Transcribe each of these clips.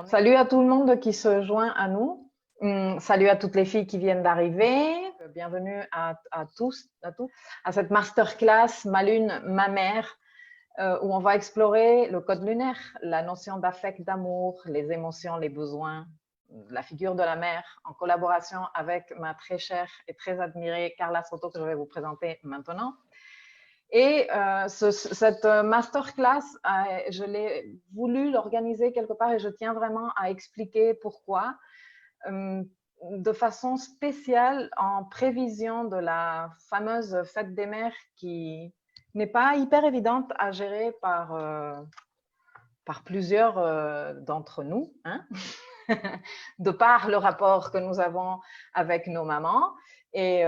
Salut à tout le monde qui se joint à nous. Salut à toutes les filles qui viennent d'arriver. Bienvenue à tous à cette masterclass Ma Lune, ma mère, où on va explorer le code lunaire, la notion d'affect, d'amour, les émotions, les besoins, la figure de la mère, en collaboration avec ma très chère et très admirée Carla Soto, que je vais vous présenter maintenant. Et cette masterclass, je l'ai voulu l'organiser quelque part et je tiens vraiment à expliquer pourquoi, de façon spéciale en prévision de la fameuse fête des mères qui n'est pas hyper évidente à gérer par plusieurs d'entre nous, hein, de par le rapport que nous avons avec nos mamans et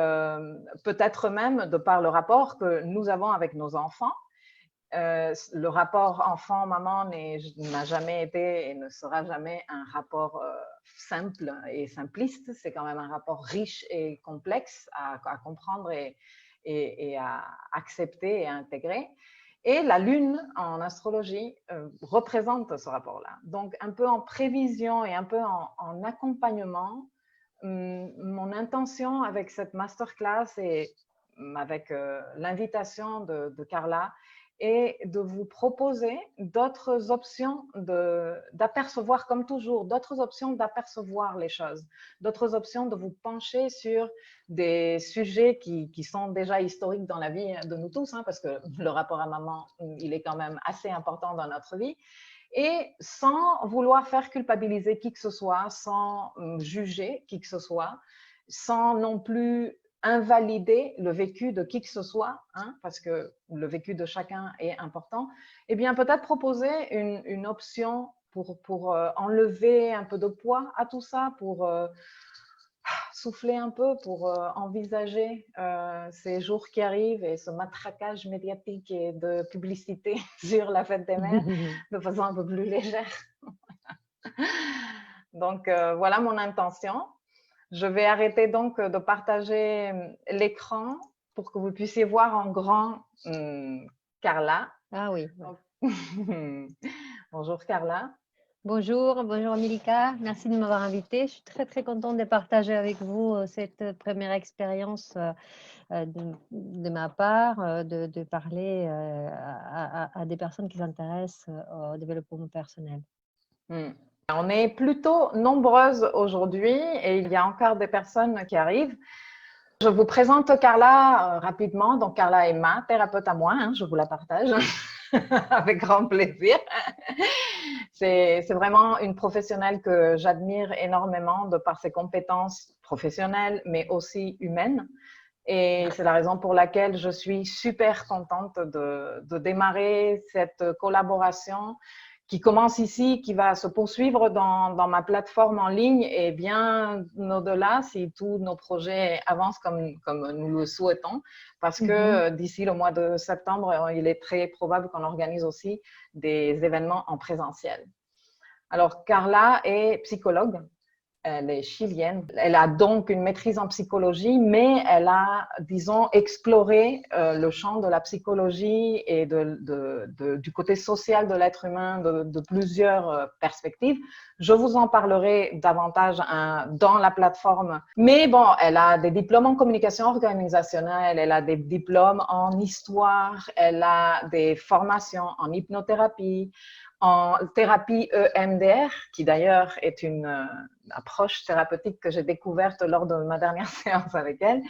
peut-être même de par le rapport que nous avons avec nos enfants. Le rapport enfant-maman n'a jamais été et ne sera jamais un rapport simple et simpliste. C'est quand même un rapport riche et complexe à comprendre et à accepter et à intégrer. Et la lune en astrologie représente ce rapport-là. Donc, un peu en prévision et un peu en accompagnement, mon intention avec cette masterclass et avec l'invitation de Carla est de vous proposer d'autres options d'apercevoir, comme toujours, d'autres options d'apercevoir les choses, d'autres options de vous pencher sur des sujets qui sont déjà historiques dans la vie de nous tous, hein, parce que le rapport à maman, il est quand même assez important dans notre vie, et sans vouloir faire culpabiliser qui que ce soit, sans juger qui que ce soit, sans non plus invalider le vécu de qui que ce soit, hein, parce que le vécu de chacun est important, eh bien peut-être proposer une option pour enlever un peu de poids à tout ça, pour souffler un peu, pour envisager ces jours qui arrivent et ce matraquage médiatique et de publicité sur la fête des mères de façon un peu plus légère. Donc voilà mon intention. Je vais arrêter donc de partager l'écran pour que vous puissiez voir en grand Carla. Ah oui. Bonjour Carla. Bonjour Milika, merci de m'avoir invitée. Je suis très contente de partager avec vous cette première expérience de ma part, de parler à des personnes qui s'intéressent au développement personnel. On est plutôt nombreuses aujourd'hui et il y a encore des personnes qui arrivent. Je vous présente Carla rapidement. Donc Carla est ma thérapeute à moi, hein, je vous la partage avec grand plaisir. C'est vraiment une professionnelle que j'admire énormément de par ses compétences professionnelles, mais aussi humaines. Et c'est la raison pour laquelle je suis super contente de démarrer cette collaboration qui commence ici, qui va se poursuivre dans ma plateforme en ligne et bien au-delà si tous nos projets avancent comme nous le souhaitons, parce que d'ici le mois de septembre, il est très probable qu'on organise aussi des événements en présentiel. Alors, Carla est psychologue. Elle est chilienne. Elle a donc une maîtrise en psychologie, mais elle a, disons, exploré le champ de la psychologie et du côté social de l'être humain de plusieurs perspectives. Je vous en parlerai davantage dans la plateforme. Mais bon, elle a des diplômes en communication organisationnelle, elle a des diplômes en histoire, elle a des formations en hypnothérapie, en thérapie EMDR, qui d'ailleurs est une approche thérapeutique que j'ai découverte lors de ma dernière séance avec elle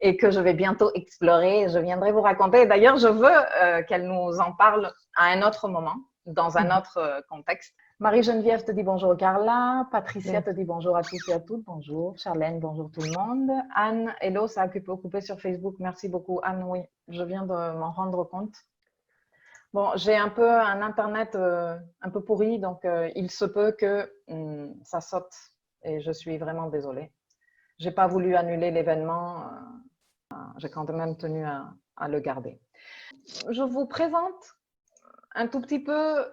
et que je vais bientôt explorer. Je viendrai vous raconter. D'ailleurs, je veux qu'elle nous en parle à un autre moment, dans un autre contexte. Marie-Geneviève te dit bonjour Carla, Patricia te dit bonjour à tous et à toutes, bonjour, Charlène, bonjour tout le monde, Anne, hello, ça a occupé sur Facebook, merci beaucoup Anne, oui, je viens de m'en rendre compte. Bon, j'ai un peu un internet un peu pourri, donc il se peut que ça saute et je suis vraiment désolée. J'ai pas voulu annuler l'événement, j'ai quand même tenu à le garder. Je vous présente un tout petit peu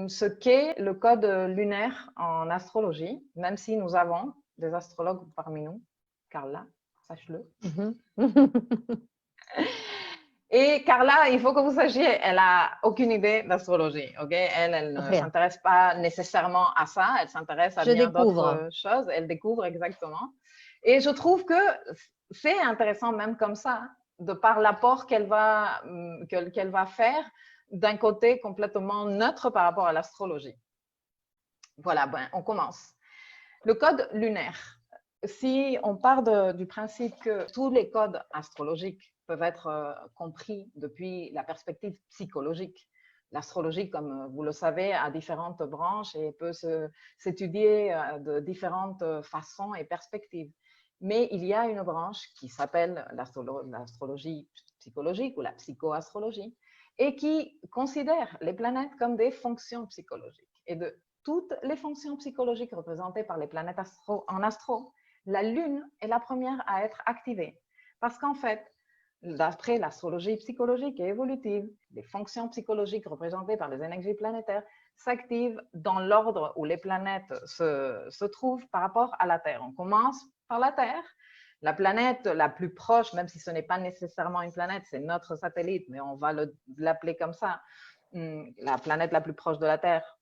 ce qu'est le code lunaire en astrologie, même si nous avons des astrologues parmi nous, Carla, sache-le. Et Carla, il faut que vous sachiez, elle n'a aucune idée d'astrologie. Okay? Elle ne s'intéresse pas nécessairement à ça, elle s'intéresse à bien d'autres choses. Elle découvre exactement. Et je trouve que c'est intéressant même comme ça, de par l'apport qu'elle va faire d'un côté complètement neutre par rapport à l'astrologie. Voilà, ben, on commence. Le code lunaire. Si on part du principe que tous les codes astrologiques peuvent être compris depuis la perspective psychologique, l'astrologie, comme vous le savez, a différentes branches et peut s'étudier de différentes façons et perspectives. Mais il y a une branche qui s'appelle l'astrologie psychologique ou la psychoastrologie et qui considère les planètes comme des fonctions psychologiques. Et de toutes les fonctions psychologiques représentées par les planètes en astro, la Lune est la première à être activée. Parce qu'en fait, d'après l'astrologie psychologique et évolutive, les fonctions psychologiques représentées par les énergies planétaires s'activent dans l'ordre où les planètes se trouvent par rapport à la Terre. On commence par la Terre. La planète la plus proche, même si ce n'est pas nécessairement une planète, c'est notre satellite, mais on va l'appeler comme ça, la planète la plus proche de la Terre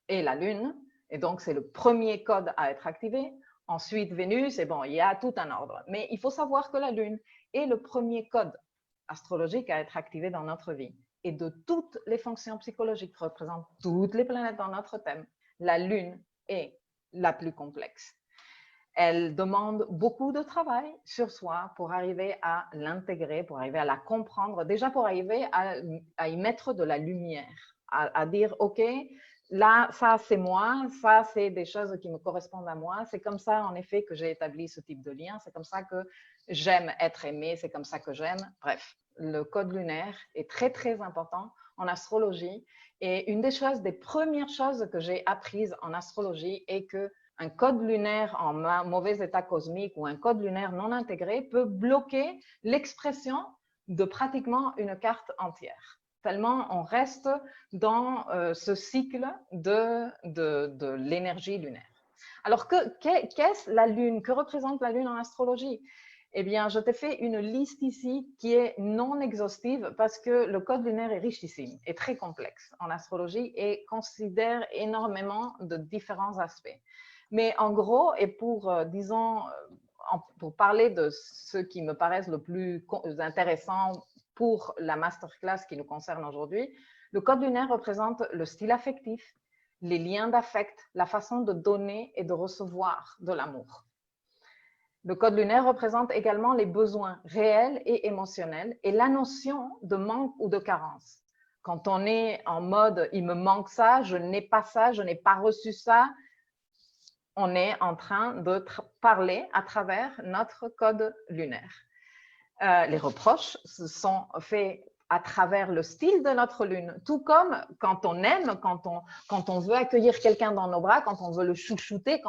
est la Lune. Et donc, c'est le premier code à être activé. Ensuite, Vénus, et bon, il y a tout un ordre. Mais il faut savoir que la Lune est le premier code astrologique à être activé dans notre vie. Et de toutes les fonctions psychologiques qui représentent toutes les planètes dans notre thème, la Lune est la plus complexe. Elle demande beaucoup de travail sur soi pour arriver à l'intégrer, pour arriver à la comprendre, déjà pour arriver à y mettre de la lumière, à dire, OK, là, ça c'est moi, ça c'est des choses qui me correspondent à moi, c'est comme ça en effet que j'ai établi ce type de lien, c'est comme ça que j'aime être aimée, c'est comme ça que j'aime. Bref, le code lunaire est très très important en astrologie et une des premières choses que j'ai apprises en astrologie est que un code lunaire en mauvais état cosmique ou un code lunaire non intégré peut bloquer l'expression de pratiquement une carte entière. Tellement on reste dans ce cycle de l'énergie lunaire. Alors, qu'est-ce la Lune? Que représente la Lune en astrologie? Eh bien, je t'ai fait une liste ici qui est non exhaustive parce que le code lunaire est richissime et très complexe en astrologie et considère énormément de différents aspects. Mais en gros, et pour, disons, pour parler de ce qui me paraissent le plus intéressant pour la masterclass qui nous concerne aujourd'hui, le code lunaire représente le style affectif, les liens d'affect, la façon de donner et de recevoir de l'amour. Le code lunaire représente également les besoins réels et émotionnels et la notion de manque ou de carence. Quand on est en mode « il me manque ça, je n'ai pas ça, je n'ai pas reçu ça », on est en train de parler à travers notre code lunaire. Les reproches sont faits à travers le style de notre lune, tout comme quand on aime, quand on veut accueillir quelqu'un dans nos bras, quand on veut le chouchouter,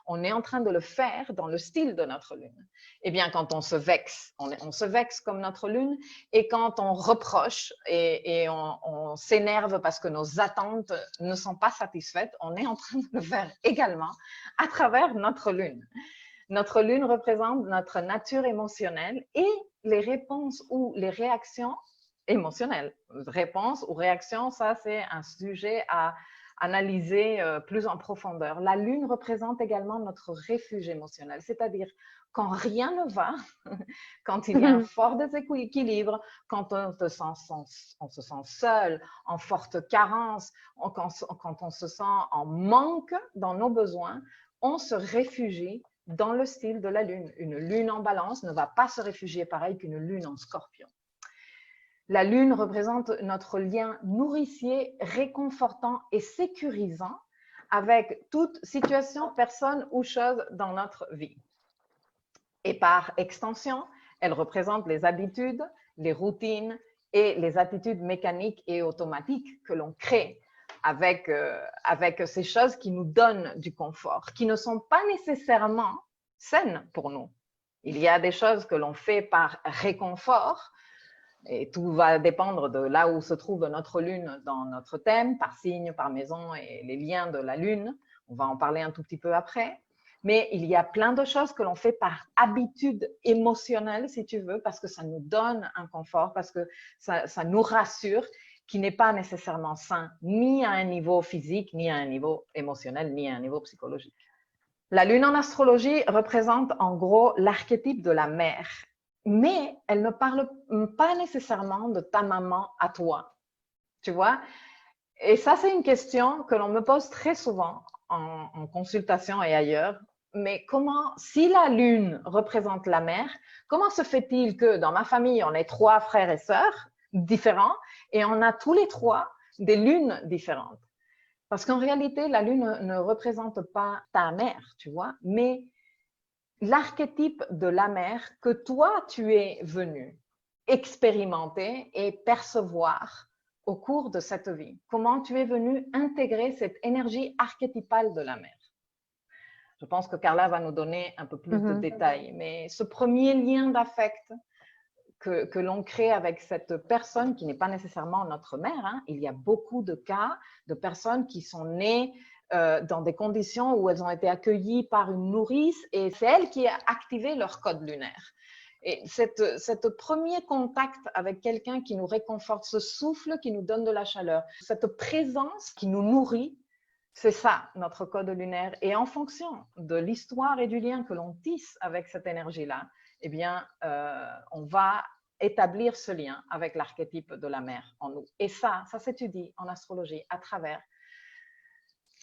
on est en train de le faire dans le style de notre lune. Eh bien, quand on se vexe, on se vexe comme notre lune, et quand on reproche et on s'énerve parce que nos attentes ne sont pas satisfaites, on est en train de le faire également à travers notre lune. Notre lune représente notre nature émotionnelle et les réponses ou les réactions émotionnelles. Réponse ou réaction, ça c'est un sujet à analyser plus en profondeur. La lune représente également notre refuge émotionnel, c'est-à-dire quand rien ne va, quand il y a un fort déséquilibre, quand on se sent seul, en forte carence, quand on se sent en manque dans nos besoins, on se réfugie dans le style de la lune. Une lune en balance ne va pas se réfugier pareil qu'une lune en scorpion. La lune représente notre lien nourricier, réconfortant et sécurisant avec toute situation, personne ou chose dans notre vie. Et par extension, elle représente les habitudes, les routines et les attitudes mécaniques et automatiques que l'on crée avec ces choses qui nous donnent du confort, qui ne sont pas nécessairement saines pour nous. Il y a des choses que l'on fait par réconfort, et tout va dépendre de là où se trouve notre lune dans notre thème, par signe, par maison et les liens de la lune. On va en parler un tout petit peu après. Mais il y a plein de choses que l'on fait par habitude émotionnelle, si tu veux, parce que ça nous donne un confort, parce que ça nous rassure, qui n'est pas nécessairement sain, ni à un niveau physique, ni à un niveau émotionnel, ni à un niveau psychologique. La lune en astrologie représente en gros l'archétype de la mère, mais elle ne parle pas nécessairement de ta maman à toi, tu vois. Et ça, c'est une question que l'on me pose très souvent en consultation et ailleurs. Mais comment, si la lune représente la mère, comment se fait-il que dans ma famille, on est 3 frères et sœurs différents et on a tous les 3 des lunes différentes? Parce qu'en réalité, la lune ne représente pas ta mère, tu vois, mais l'archétype de la mère que toi, tu es venu expérimenter et percevoir au cours de cette vie. Comment tu es venu intégrer cette énergie archétypale de la mère. Je pense que Carla va nous donner un peu plus de détails, mais ce premier lien d'affect que l'on crée avec cette personne qui n'est pas nécessairement notre mère, hein. Il y a beaucoup de cas de personnes qui sont nées dans des conditions où elles ont été accueillies par une nourrice et c'est elle qui a activé leur code lunaire. Et cette premier contact avec quelqu'un qui nous réconforte, ce souffle qui nous donne de la chaleur, cette présence qui nous nourrit, c'est ça notre code lunaire. Et en fonction de l'histoire et du lien que l'on tisse avec cette énergie-là, eh bien, on va établir ce lien avec l'archétype de la mère en nous. Et ça s'étudie en astrologie à travers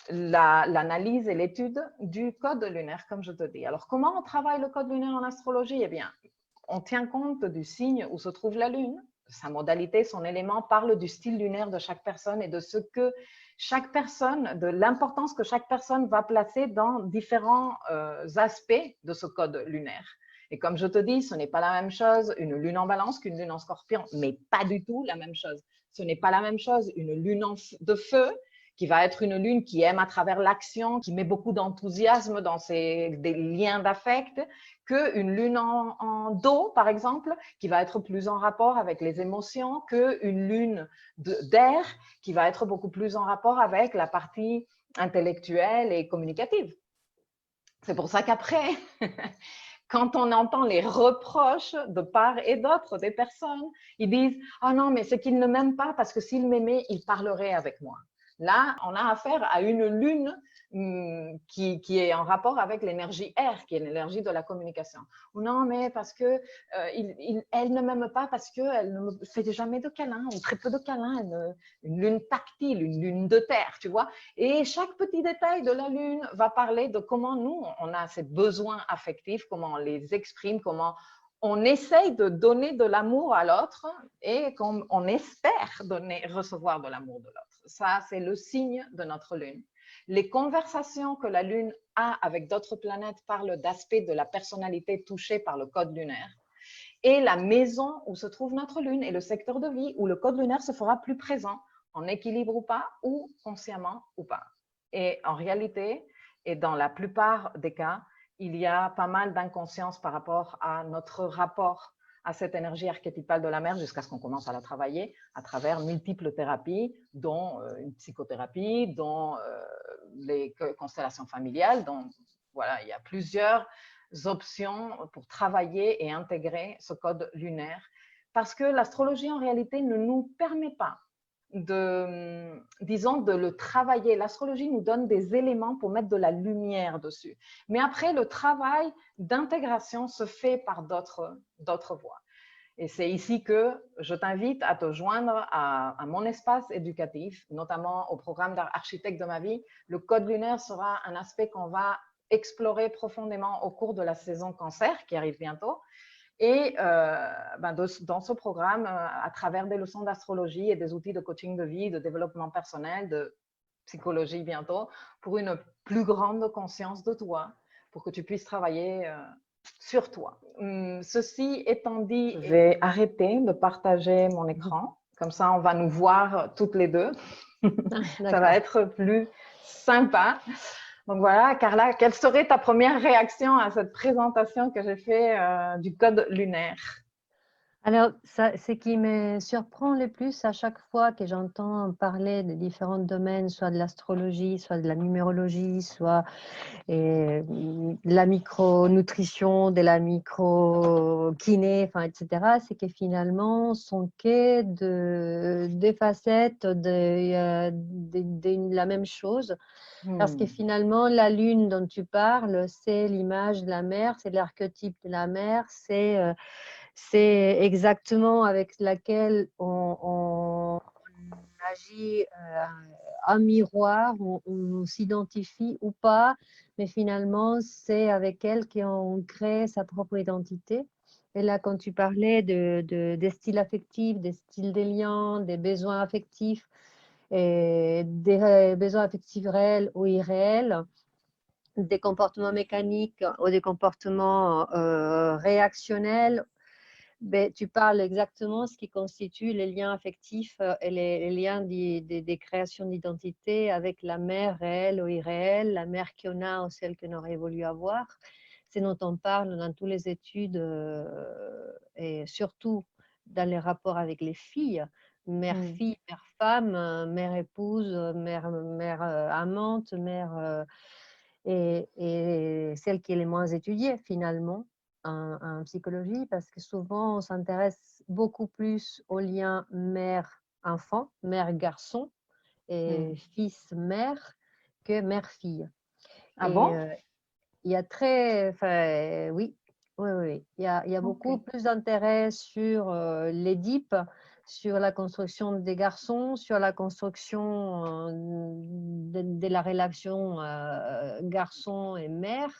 l'analyse et l'étude du code lunaire, comme je te dis. Alors, comment on travaille le code lunaire en astrologie? Eh bien, on tient compte du signe où se trouve la lune, sa modalité, son élément, parle du style lunaire de chaque personne et de ce que chaque personne, de l'importance que chaque personne va placer dans différents aspects de ce code lunaire. Et comme je te dis, ce n'est pas la même chose une lune en balance qu'une lune en scorpion, mais pas du tout la même chose. Ce n'est pas la même chose une lune de feu, qui va être une lune qui aime à travers l'action, qui met beaucoup d'enthousiasme dans des liens d'affect, qu'une lune en d'eau, par exemple, qui va être plus en rapport avec les émotions, qu'une lune d'air, qui va être beaucoup plus en rapport avec la partie intellectuelle et communicative. C'est pour ça qu'après, quand on entend les reproches de part et d'autre des personnes, ils disent « Ah non, mais c'est qu'il ne m'aime pas parce que s'il m'aimait, il parlerait avec moi. » Là, on a affaire à une lune qui est en rapport avec l'énergie air, qui est l'énergie de la communication. Ou non, mais parce que elle ne m'aime pas parce qu'elle ne me fait jamais de câlins, ou très peu de câlins, une lune tactile, une lune de terre, tu vois. Et chaque petit détail de la lune va parler de comment nous, on a ces besoins affectifs, comment on les exprime, comment on essaye de donner de l'amour à l'autre et qu'on espère recevoir de l'amour de l'autre. Ça, c'est le signe de notre lune. Les conversations que la lune a avec d'autres planètes parlent d'aspects de la personnalité touchée par le code lunaire. Et la maison où se trouve notre lune est le secteur de vie où le code lunaire se fera plus présent, en équilibre ou pas, ou consciemment ou pas. Et en réalité, et dans la plupart des cas, il y a pas mal d'inconscience par rapport à notre rapport à cette énergie archétypale de la mère jusqu'à ce qu'on commence à la travailler à travers multiples thérapies, dont une psychothérapie, dont les constellations familiales, dont voilà, il y a plusieurs options pour travailler et intégrer ce code lunaire parce que l'astrologie en réalité ne nous permet pas disons, de le travailler. L'astrologie nous donne des éléments pour mettre de la lumière dessus. Mais après, le travail d'intégration se fait par d'autres voies. Et c'est ici que je t'invite à te joindre à mon espace éducatif, notamment au programme d'Architecte de ma vie. Le code lunaire sera un aspect qu'on va explorer profondément au cours de la saison cancer qui arrive bientôt. Et dans ce programme, à travers des leçons d'astrologie et des outils de coaching de vie, de développement personnel, de psychologie bientôt, pour une plus grande conscience de toi, pour que tu puisses travailler sur toi. Ceci étant dit, je vais arrêter de partager mon écran. Comme ça, on va nous voir toutes les deux. Ça va être plus sympa. Donc voilà, Carla, quelle serait ta première réaction à cette présentation que j'ai faite du code lunaire? Alors, ça, ce qui me surprend le plus à chaque fois que j'entends parler de différents domaines, soit de l'astrologie, soit de la numérologie, soit de la micronutrition, de la micro-kiné, enfin, etc., c'est que finalement, sont que des facettes de la même chose. Parce que finalement, la lune dont tu parles, c'est l'image de la mère, c'est l'archétype de la mère, c'est exactement avec laquelle on agit en miroir, on s'identifie ou pas, mais finalement, c'est avec elle qu'on crée sa propre identité. Et là, quand tu parlais des styles affectifs, des styles des liens, des besoins affectifs, et des besoins affectifs réels ou irréels, des comportements mécaniques ou des comportements réactionnels, ben, tu parles exactement ce qui constitue les liens affectifs et les liens des créations d'identité avec la mère réelle ou irréelle, la mère qu'on a ou celle qu'on aurait voulu avoir. C'est dont on parle dans toutes les études et surtout dans les rapports avec les filles, mère-fille, mère-femme, mère-épouse, mère amante, mère et celle qui est les moins étudiée finalement en psychologie, parce que souvent on s'intéresse beaucoup plus aux liens mère-enfant, mère-garçon et fils-mère que mère-fille. Ah Et bon? il y a oui, oui, oui, il y a beaucoup Ok. plus d'intérêt sur l'Édipe, sur la construction des garçons, sur la construction de la relation garçon et mère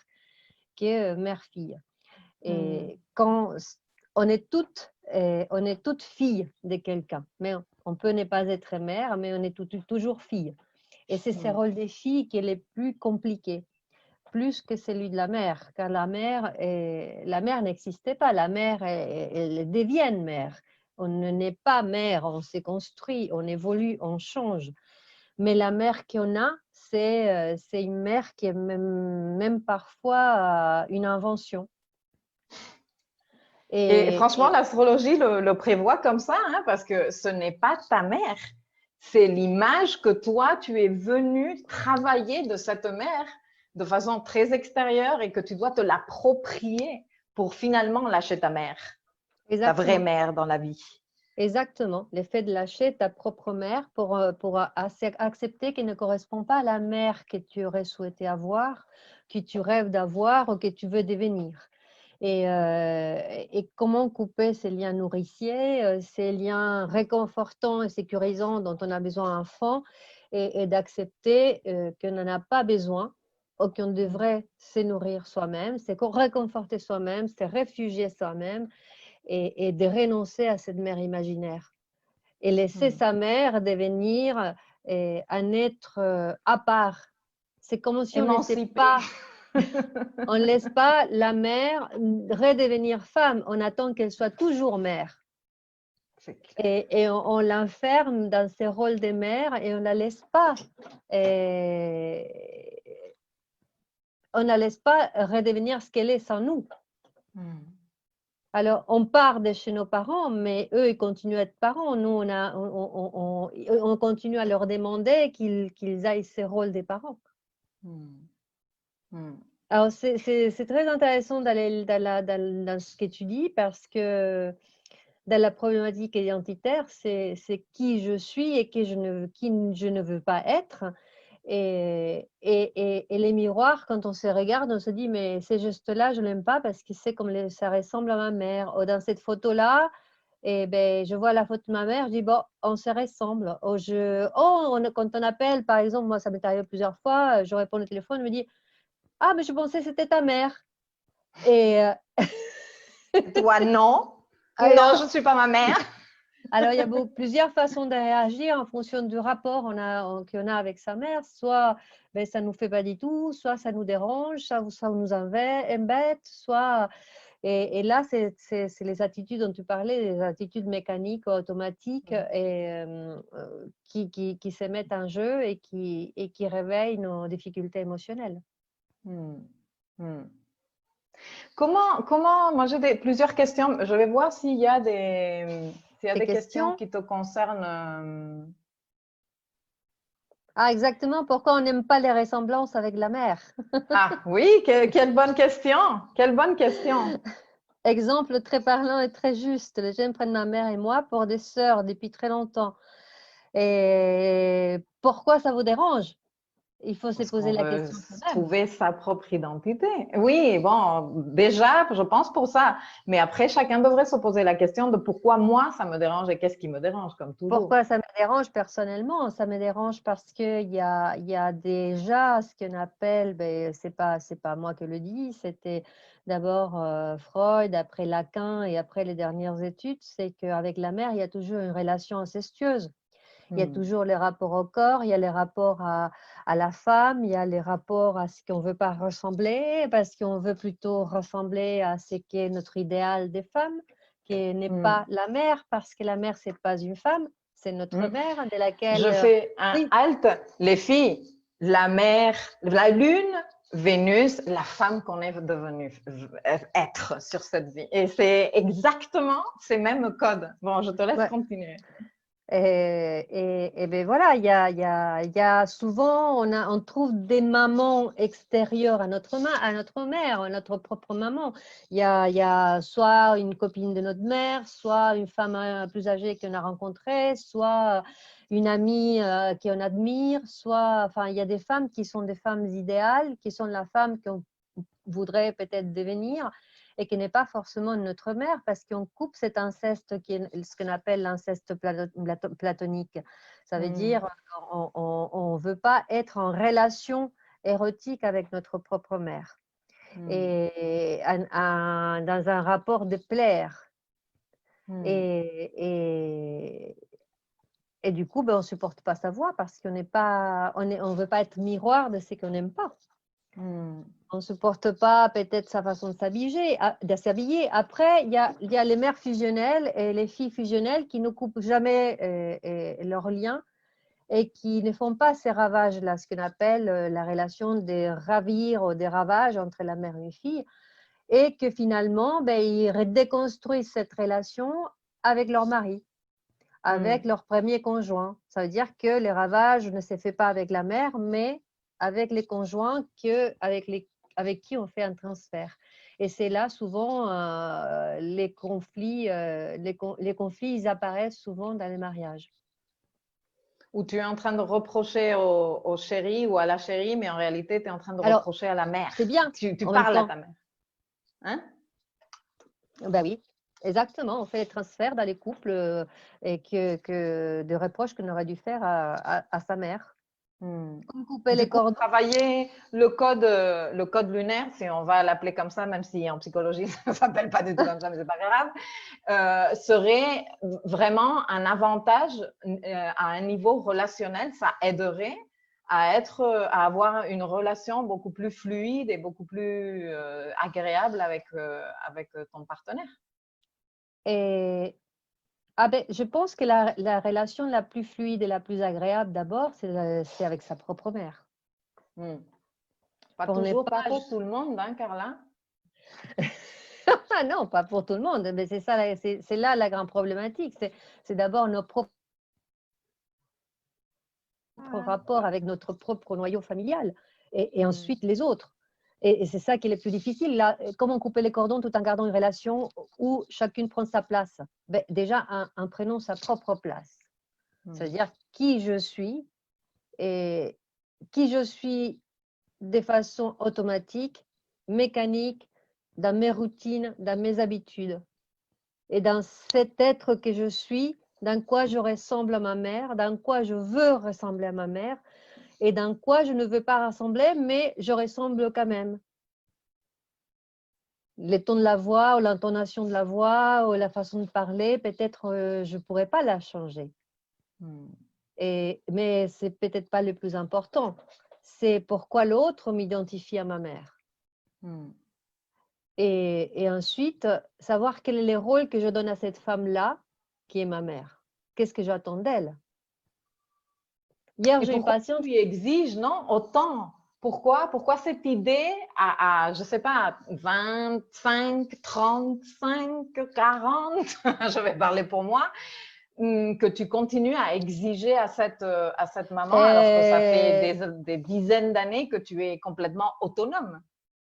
que mère-fille. Et quand on est toutes filles de quelqu'un, mais on peut ne pas être mère, mais on est toujours fille. Et c'est ce rôle des filles qui est le plus compliqué, plus que celui de la mère, car la mère n'existait pas. La mère, elle devient mère. On ne naît pas mère, on s'est construit, on évolue, on change. Mais la mère qu'on a, c'est une mère qui est même parfois une invention. Et franchement, Et l'astrologie le prévoit comme ça, hein, parce que ce n'est pas ta mère. C'est l'image que toi, tu es venu travailler de cette mère de façon très extérieure et que tu dois te l'approprier pour finalement lâcher ta mère, ta vraie exactement. mère dans la vie. Exactement, l'effet de lâcher ta propre mère pour accepter qu'elle ne correspond pas à la mère que tu aurais souhaité avoir, que tu rêves d'avoir ou que tu veux devenir. Et comment couper ces liens nourriciers, ces liens réconfortants et sécurisants dont on a besoin enfant et d'accepter qu'on n'en a pas besoin ou qu'on devrait se nourrir soi-même, c'est réconforter soi-même, c'est réfugier soi-même et de renoncer à cette mère imaginaire et laisser sa mère devenir un être à part. C'est comme si on Émancipée. on ne laisse pas la mère redevenir femme, on attend qu'elle soit toujours mère. C'est clair. Et on l'enferme dans ses rôles de mère et on ne la laisse pas. On ne la laisse pas redevenir ce qu'elle est sans nous. Alors, on part de chez nos parents, mais eux, ils continuent à être parents. Nous, on continue à leur demander qu'ils aillent ces rôles des parents. Alors, c'est très intéressant d'aller dans ce que tu dis parce que dans la problématique identitaire, c'est qui je suis et qui je ne veux pas être. Et les miroirs, quand on se regarde, on se dit, mais ces gestes-là, je ne l'aime pas parce que c'est comme ça ressemble à ma mère. Ou dans cette photo-là, et ben, je vois la photo de ma mère, je dis, bon, on se ressemble. Quand on appelle, par exemple, moi, ça m'est arrivé plusieurs fois, je réponds au téléphone, je me dis, ah, mais je pensais que c'était ta mère. Et Toi, non. Non, je alors, ne suis pas ma mère. Alors, il y a plusieurs façons de réagir en fonction du rapport qu'on a avec sa mère. Soit ben, ça ne nous fait pas du tout, soit ça nous dérange, ça nous embête, soit… Et là, c'est les attitudes dont tu parlais, les attitudes mécaniques ou automatiques qui se mettent en jeu et qui réveillent nos difficultés émotionnelles. moi j'ai plusieurs questions. Je vais voir s'il y a s'il y a Des des questions questions? qui te concernent. Ah, exactement. Pourquoi on n'aime pas les ressemblances avec la mère? Ah oui, quelle bonne question. Quelle bonne question. Exemple très parlant et très juste. Les gens prennent ma mère et moi pour des sœurs depuis très longtemps. Et pourquoi ça vous dérange? Il faut se Parce qu'on poser la veut question quand même. trouver sa propre identité. Oui, bon, déjà, je pense pour ça. Mais après, chacun devrait se poser la question de pourquoi moi, ça me dérange et qu'est-ce qui me dérange, comme toujours. Pourquoi ça me dérange personnellement? Ça me dérange parce qu'il y a déjà ce qu'on appelle, ben, c'est pas moi qui le dis, c'était d'abord Freud, après Lacan et après les dernières études, c'est qu'avec la mère, il y a toujours une relation incestueuse. Il y a Hmm. toujours les rapports au corps, il y a les rapports à la femme, il y a les rapports à ce qu'on ne veut pas ressembler, parce qu'on veut plutôt ressembler à ce qu'est notre idéal des femmes, qui n'est Hmm. pas la mère, parce que la mère, ce n'est pas une femme, c'est notre Hmm. mère, de Je laquelle, fais un oui, halt. Les filles, la mer, la lune, Vénus, la femme qu'on est devenu être sur cette vie. Et c'est exactement ces mêmes codes. Bon, je te laisse ouais. continuer. Et ben voilà, il y a souvent, on trouve des mamans extérieures à notre mère, à notre propre maman. Il y a soit une copine de notre mère, soit une femme plus âgée qu'on a rencontrée, soit une amie qu'on admire, soit, enfin, il y a des femmes qui sont des femmes idéales, qui sont la femme qu'on voudrait peut-être devenir et qui n'est pas forcément notre mère parce qu'on coupe cet inceste qui est ce qu'on appelle l'inceste platonique. Ça veut Hmm. dire on ne veut pas être en relation érotique avec notre propre mère Hmm. et dans un rapport de plaire. Hmm. Et, et du coup, ben, on ne supporte pas sa voix parce qu'on n'est pas, on veut pas être miroir de ce qu'on n'aime pas. Hmm. On ne supporte pas peut-être sa façon de s'habiller. Après, il y a les mères fusionnelles et les filles fusionnelles qui ne coupent jamais leurs liens et qui ne font pas ces ravages-là, ce qu'on appelle la relation des ravir ou des ravages entre la mère et une fille, et que finalement, ben, ils déconstruisent cette relation avec leur mari, avec Hmm. leur premier conjoint. Ça veut dire que les ravages ne se fait pas avec la mère, mais avec les conjoints avec qui on fait un transfert. Et c'est là souvent les conflits, ils apparaissent souvent dans les mariages. Ou tu es en train de reprocher au chéri ou à la chérie, mais en réalité, tu es en train de Alors, reprocher à la mère. c'est bien Tu en même parles à temps. ta mère. Hein? Ben oui, exactement. On fait les transferts dans les couples et de reproches qu'on aurait dû faire à sa mère. Hmm. Comme couper Du les coup, cordons. travailler le code lunaire, si on va l'appeler comme ça, même si en psychologie, ça ne s'appelle pas du tout comme ça, mais c'est pas grave, serait vraiment un avantage à un niveau relationnel. Ça aiderait à avoir une relation beaucoup plus fluide et beaucoup plus agréable avec ton partenaire. Et je pense que la relation la plus fluide et la plus agréable d'abord, c'est avec sa propre mère. Hmm. Pas Pour ne toujours, pas... pas pour tout le monde, hein, Carla. Ah non, pas pour tout le monde, mais c'est ça, c'est là la grande problématique. C'est d'abord nos propres rapports avec notre propre noyau familial et Hmm. ensuite les autres. Et c'est ça qui est le plus difficile. Là, comment couper les cordons tout en gardant une relation où chacune prend sa place? Ben, déjà, en prenant sa propre place. C'est-à-dire qui je suis et qui je suis de façon automatique, mécanique, dans mes routines, dans mes habitudes. Et dans cet être que je suis, dans quoi je ressemble à ma mère, dans quoi je veux ressembler à ma mère, et dans quoi je ne veux pas ressembler, mais je ressemble quand même. Les tons de la voix, ou l'intonation de la voix, ou la façon de parler, peut-être je ne pourrais pas la changer. Mais ce n'est peut-être pas le plus important. C'est pourquoi l'autre m'identifie à ma mère. Et ensuite, savoir quel est le rôle que je donne à cette femme-là, qui est ma mère. Qu'est-ce que j'attends d'elle? Hier, Et j'ai une pourquoi patiente. tu lui exiges, non, autant Pourquoi cette idée je ne sais pas, 25, 35, 40, je vais parler pour moi, que tu continues à exiger à cette maman alors que ça fait des dizaines d'années que tu es complètement autonome?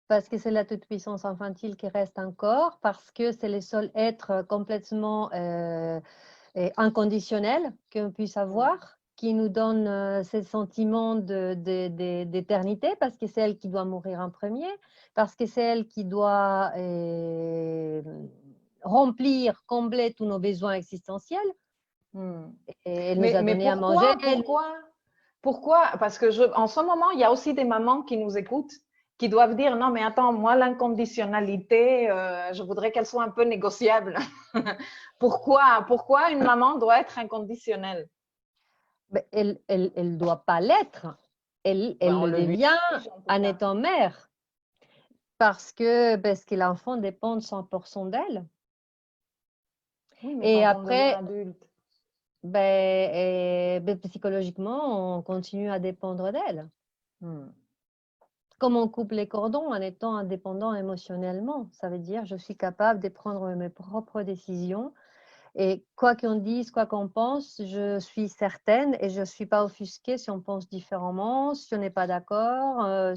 Parce que c'est la toute-puissance infantile qui reste encore, parce que c'est le seul être complètement inconditionnel qu'on puisse avoir, qui nous donne ce sentiment d'éternité, parce que c'est elle qui doit mourir en premier, parce que c'est elle qui doit remplir, combler tous nos besoins existentiels. Et elle nous a donné à manger. Pourquoi? Parce que en ce moment, il y a aussi des mamans qui nous écoutent, qui doivent dire, non, mais attends, moi, l'inconditionnalité, je voudrais qu'elle soit un peu négociable. Pourquoi une maman doit être inconditionnelle? Ben, elle ne doit pas l'être. Elle le devient en étant mère. Parce que l'enfant dépend de 100% d'elle. Oui, mais et quand après, on devient adulte, psychologiquement, on continue à dépendre d'elle. Comme on coupe les cordons en étant indépendant émotionnellement. Ça veut dire je suis capable de prendre mes propres décisions. Et quoi qu'on dise, quoi qu'on pense, je suis certaine et je ne suis pas offusquée si on pense différemment, si on n'est pas d'accord, et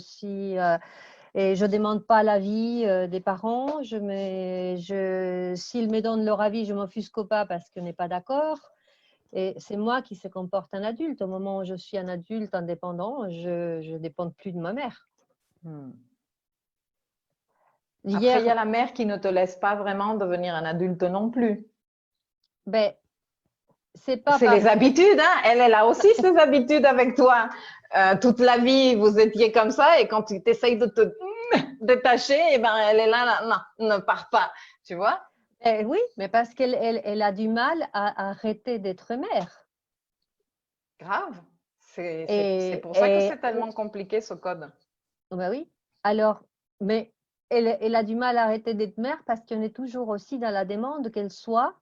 je ne demande pas l'avis des parents. S'ils me donnent leur avis, je ne m'offusque pas parce qu'on n'est pas d'accord. Et c'est moi qui se comporte un adulte. Au moment où je suis un adulte indépendant, je ne dépends plus de ma mère. Après, il y a la mère qui ne te laisse pas vraiment devenir un adulte non plus. C'est les habitudes, hein? Elle a aussi ses habitudes avec toi. Toute la vie, vous étiez comme ça et quand tu essayes de te détacher, elle est là, non, ne pars pas, tu vois? Oui, mais parce qu'elle a du mal à arrêter d'être mère. Grave. C'est pour ça que c'est tellement compliqué ce code. Oui. Alors, mais elle a du mal à arrêter d'être mère parce qu'on est toujours aussi dans la demande qu'elle soit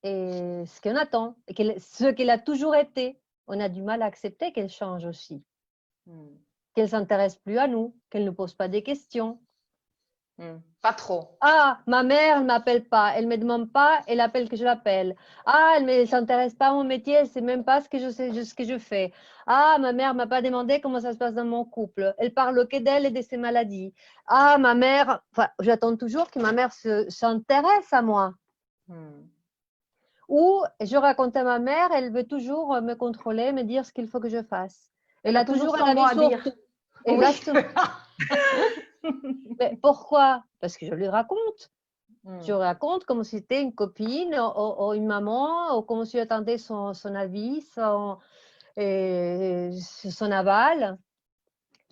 et ce qu'on attend, et ce qu'elle a toujours été. On a du mal à accepter qu'elle change aussi. Qu'elle ne s'intéresse plus à nous, qu'elle ne pose pas des questions. Pas trop. Ah, ma mère ne m'appelle pas, elle ne me demande pas, elle appelle que je l'appelle. Ah, elle ne s'intéresse pas à mon métier, elle ne sait même pas ce que je fais. Ah, ma mère ne m'a pas demandé comment ça se passe dans mon couple. Elle parle que d'elle et de ses maladies. Ah, ma mère, j'attends toujours que ma mère s'intéresse à moi. Ou je raconte à ma mère, elle veut toujours me contrôler, me dire ce qu'il faut que je fasse. Elle a toujours un avis sur tout. Exactement. Mais pourquoi? Parce que je lui raconte. Je raconte comme si c'était une copine ou une maman, ou comme si j'attendais son avis, son aval.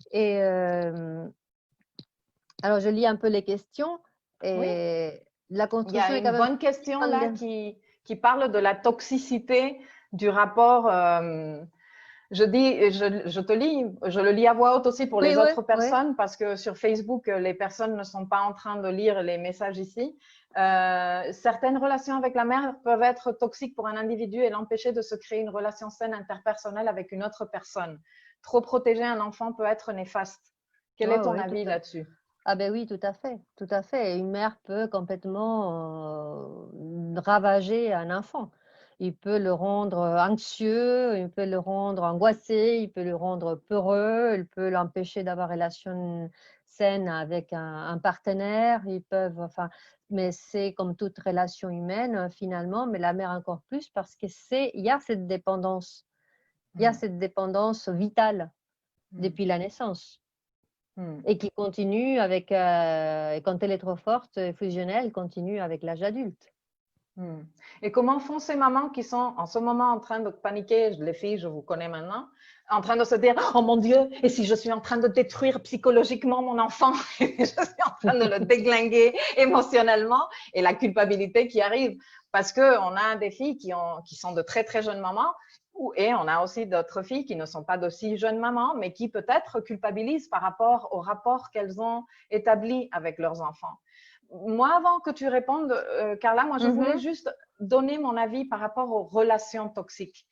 Et alors, je lis un peu les questions. Et la construction est quand même... Il y a une bonne question là qui parle de la toxicité du rapport... je le lis à voix haute aussi pour les autres personnes parce que sur Facebook, les personnes ne sont pas en train de lire les messages ici. Certaines relations avec la mère peuvent être toxiques pour un individu et l'empêcher de se créer une relation saine interpersonnelle avec une autre personne. Trop protéger un enfant peut être néfaste. Quel est ton avis là-dessus? Ah ben oui, tout à fait, tout à fait. Une mère peut complètement ravager un enfant. Il peut le rendre anxieux, il peut le rendre angoissé, il peut le rendre peureux, il peut l'empêcher d'avoir une relation saine avec un partenaire. Mais c'est comme toute relation humaine finalement, mais la mère encore plus parce que il y a cette dépendance, il y a cette dépendance vitale depuis la naissance. Et qui continue avec, quand elle est trop forte, fusionnelle, continue avec l'âge adulte. Et comment font ces mamans qui sont en ce moment en train de paniquer, les filles, je vous connais maintenant, en train de se dire « Oh mon Dieu, et si je suis en train de détruire psychologiquement mon enfant, je suis en train de le déglinguer émotionnellement » et la culpabilité qui arrive. Parce qu'on a des filles qui sont de très très jeunes mamans et on a aussi d'autres filles qui ne sont pas d'aussi jeunes mamans, mais qui peut-être culpabilisent par rapport au rapport qu'elles ont établi avec leurs enfants. Moi, avant que tu répondes, Carla, moi, je voulais juste donner mon avis par rapport aux relations toxiques.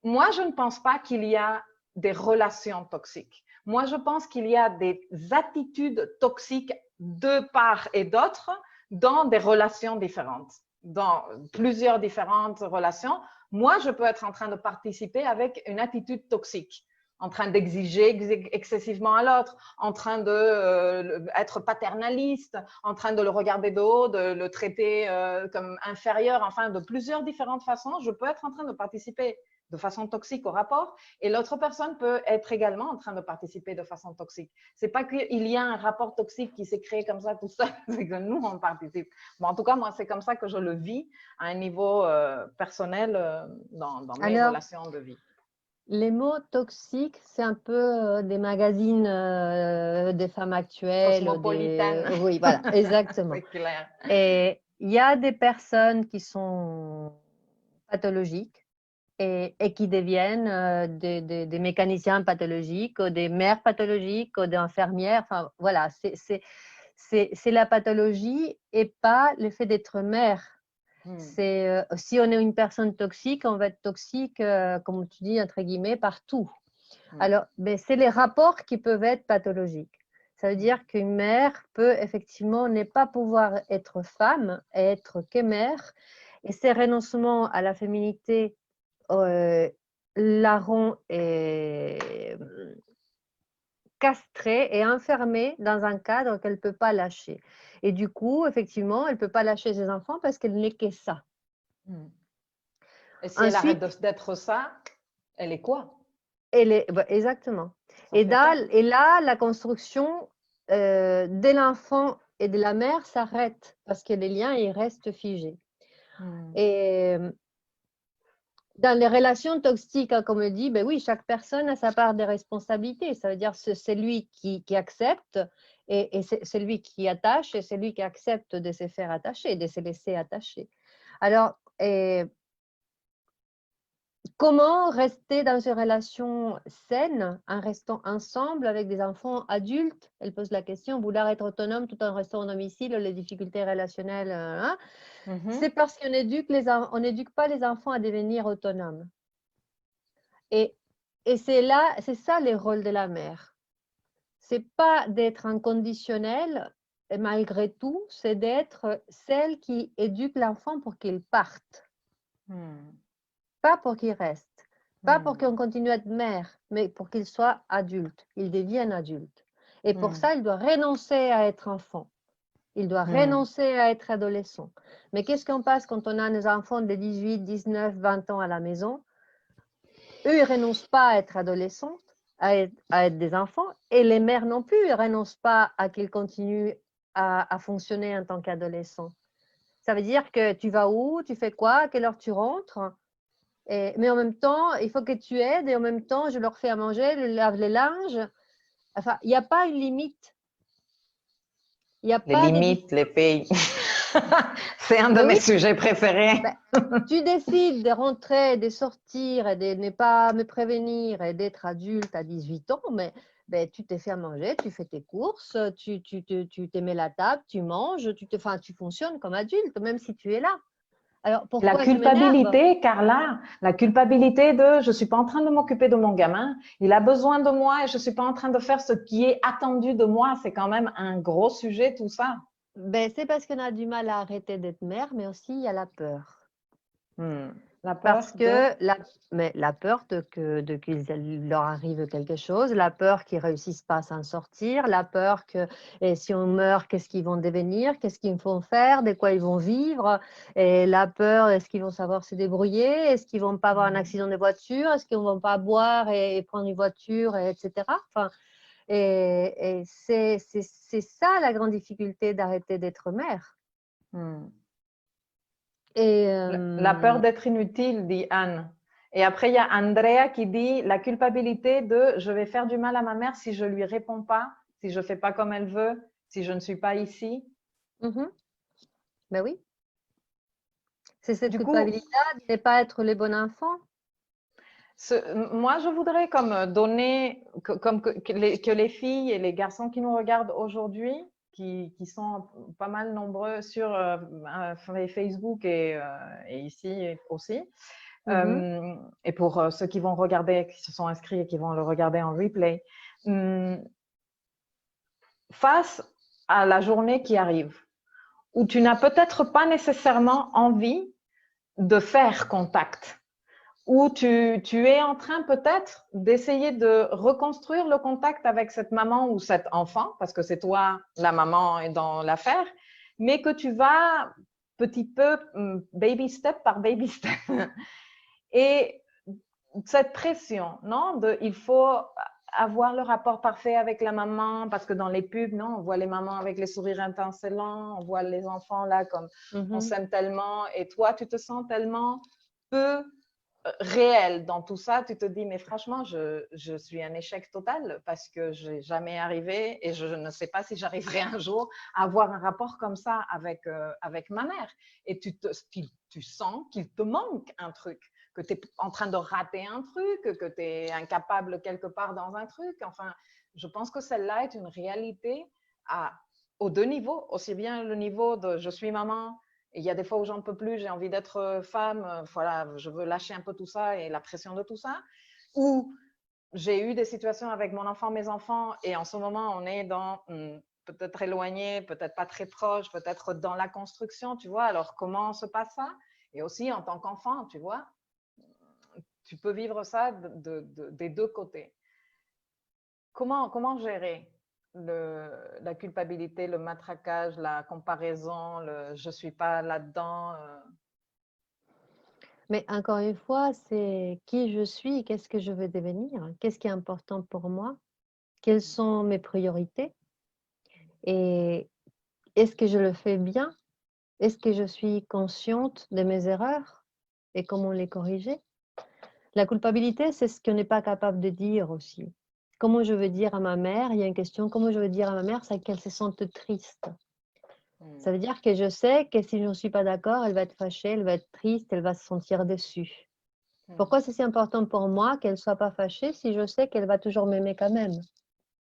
Moi, je ne pense pas qu'il y a des relations toxiques. Moi, je pense qu'il y a des attitudes toxiques de part et d'autre dans des relations différentes, dans plusieurs différentes relations. Moi, je peux être en train de participer avec une attitude toxique, en train d'exiger excessivement à l'autre, en train d'être paternaliste, en train de le regarder de haut, de le traiter comme inférieur, enfin, de plusieurs différentes façons. Je peux être en train de participer de façon toxique au rapport et l'autre personne peut être également en train de participer de façon toxique. C'est pas qu'il y a un rapport toxique qui s'est créé comme ça tout seul, c'est que nous, on participe. Bon, en tout cas, moi, c'est comme ça que je le vis à un niveau personnel dans mes relations de vie. Les mots toxiques, c'est un peu des magazines des femmes actuelles. Cosmopolitaine. Oui, voilà, exactement. C'est clair. Et il y a des personnes qui sont pathologiques et qui deviennent des mécaniciens pathologiques ou des mères pathologiques ou des infirmières. Enfin, voilà, c'est la pathologie et pas le fait d'être mère. C'est si on est une personne toxique, on va être toxique, comme tu dis, entre guillemets, partout. Alors, mais c'est les rapports qui peuvent être pathologiques. Ça veut dire qu'une mère peut effectivement ne pas pouvoir être femme et être que mère. Et ces renoncements à la féminité la rend castrée et enfermée dans un cadre qu'elle ne peut pas lâcher. Et du coup, effectivement, elle ne peut pas lâcher ses enfants parce qu'elle n'est que ça. Et si elle arrête d'être ça, elle est quoi? Exactement. Et là, la construction de l'enfant et de la mère s'arrête parce que les liens, ils restent figés. Et dans les relations toxiques, comme on dit, ben oui, chaque personne a sa part de responsabilité. Ça veut dire que c'est lui qui accepte et c'est lui qui attache et c'est lui qui accepte de se faire attacher, de se laisser attacher. Alors, comment rester dans une relation saine en restant ensemble avec des enfants adultes? Elle pose la question, vouloir être autonome tout en restant au domicile, les difficultés relationnelles. Hein? C'est parce qu'on n'éduque pas les enfants à devenir autonomes. Et c'est ça le rôle de la mère. C'est pas d'être inconditionnel, et malgré tout, c'est d'être celle qui éduque l'enfant pour qu'il parte. Pas pour qu'il reste. Pas pour qu'on continue à être mère, mais pour qu'il soit adulte, il devienne adulte. Et pour ça, il doit renoncer à être enfant. Il doit renoncer à être adolescent. Mais qu'est-ce qu'on passe quand on a des enfants de 18, 19, 20 ans à la maison? Eux, ils ne renoncent pas à être adolescents, à être des enfants, et les mères non plus ne renoncent pas à qu'ils continuent à fonctionner en tant qu'adolescents. Ça veut dire que tu vas où, tu fais quoi, à quelle heure tu rentres, mais en même temps, il faut que tu aides, et en même temps, je leur fais à manger, je lave les linges. Enfin, il n'y a pas une limite. Il y a les pas limites, les pays. C'est un de mes sujets préférés. Tu décides de rentrer, de sortir et de ne pas me prévenir et d'être adulte à 18 ans, mais tu t'es fait à manger, tu fais tes courses, tu te mets la table, tu manges, tu fonctionnes comme adulte, même si tu es là. Alors, pourquoi la culpabilité, Carla, la culpabilité de je ne suis pas en train de m'occuper de mon gamin, il a besoin de moi et je ne suis pas en train de faire ce qui est attendu de moi. C'est quand même un gros sujet, tout ça. C'est parce qu'on a du mal à arrêter d'être mère, mais aussi il y a la peur. La peur parce que la peur qu'il leur arrive quelque chose, la peur qu'ils ne réussissent pas à s'en sortir, la peur que si on meurt, qu'est-ce qu'ils vont devenir, qu'est-ce qu'ils vont faire, de quoi ils vont vivre, et la peur, est-ce qu'ils vont savoir se débrouiller, est-ce qu'ils ne vont pas avoir un accident de voiture, est-ce qu'ils ne vont pas boire et prendre une voiture, etc. Enfin, et c'est ça la grande difficulté d'arrêter d'être mère. La peur d'être inutile, dit Anne. Et après, il y a Andrea qui dit la culpabilité de je vais faire du mal à ma mère si je ne lui réponds pas, si je ne fais pas comme elle veut, si je ne suis pas ici. Ben oui. C'est cette culpabilité de ne pas être le bon enfant. Moi, je voudrais comme donner, que les filles et les garçons qui nous regardent aujourd'hui, qui sont pas mal nombreux sur Facebook et ici aussi, et pour ceux qui vont regarder, qui se sont inscrits et qui vont le regarder en replay, face à la journée qui arrive, où tu n'as peut-être pas nécessairement envie de faire contact, où tu es en train peut-être d'essayer de reconstruire le contact avec cette maman ou cet enfant, parce que c'est toi la maman et dans l'affaire, mais que tu vas petit peu, baby step par baby step. Et cette pression, non, il faut avoir le rapport parfait avec la maman, parce que dans les pubs, non, on voit les mamans avec les sourires étincelants, on voit les enfants là comme on s'aime tellement, et toi, tu te sens tellement peu réel dans tout ça. Tu te dis, mais franchement, je suis un échec total parce que je n'ai jamais arrivé et je ne sais pas si j'arriverai un jour à avoir un rapport comme ça avec ma mère. Et tu sens qu'il te manque un truc, que tu es en train de rater un truc, que tu es incapable quelque part dans un truc. Enfin, je pense que celle-là est une réalité aux deux niveaux, aussi bien le niveau de je suis maman, et il y a des fois où j'en peux plus, j'ai envie d'être femme, voilà, je veux lâcher un peu tout ça et la pression de tout ça. Ou j'ai eu des situations avec mon enfant, mes enfants, et en ce moment, on est dans peut-être éloigné, peut-être pas très proche, peut-être dans la construction, tu vois. Alors, comment se passe ça? Et aussi, en tant qu'enfant, tu vois, tu peux vivre ça des deux côtés. Comment gérer la culpabilité, le matraquage, la comparaison, je ne suis pas là-dedans Mais encore une fois, c'est qui je suis, qu'est-ce que je veux devenir, qu'est-ce qui est important pour moi, quelles sont mes priorités et est-ce que je le fais bien? Est-ce que je suis consciente de mes erreurs et comment les corriger? La culpabilité, c'est ce qu'on n'est pas capable de dire aussi. Comment je veux dire à ma mère, il y a une question, comment je veux dire à ma mère, c'est qu'elle se sente triste. Ça veut dire que je sais que si je ne suis pas d'accord, elle va être fâchée, elle va être triste, elle va se sentir déçue. Pourquoi c'est si important pour moi qu'elle ne soit pas fâchée si je sais qu'elle va toujours m'aimer quand même?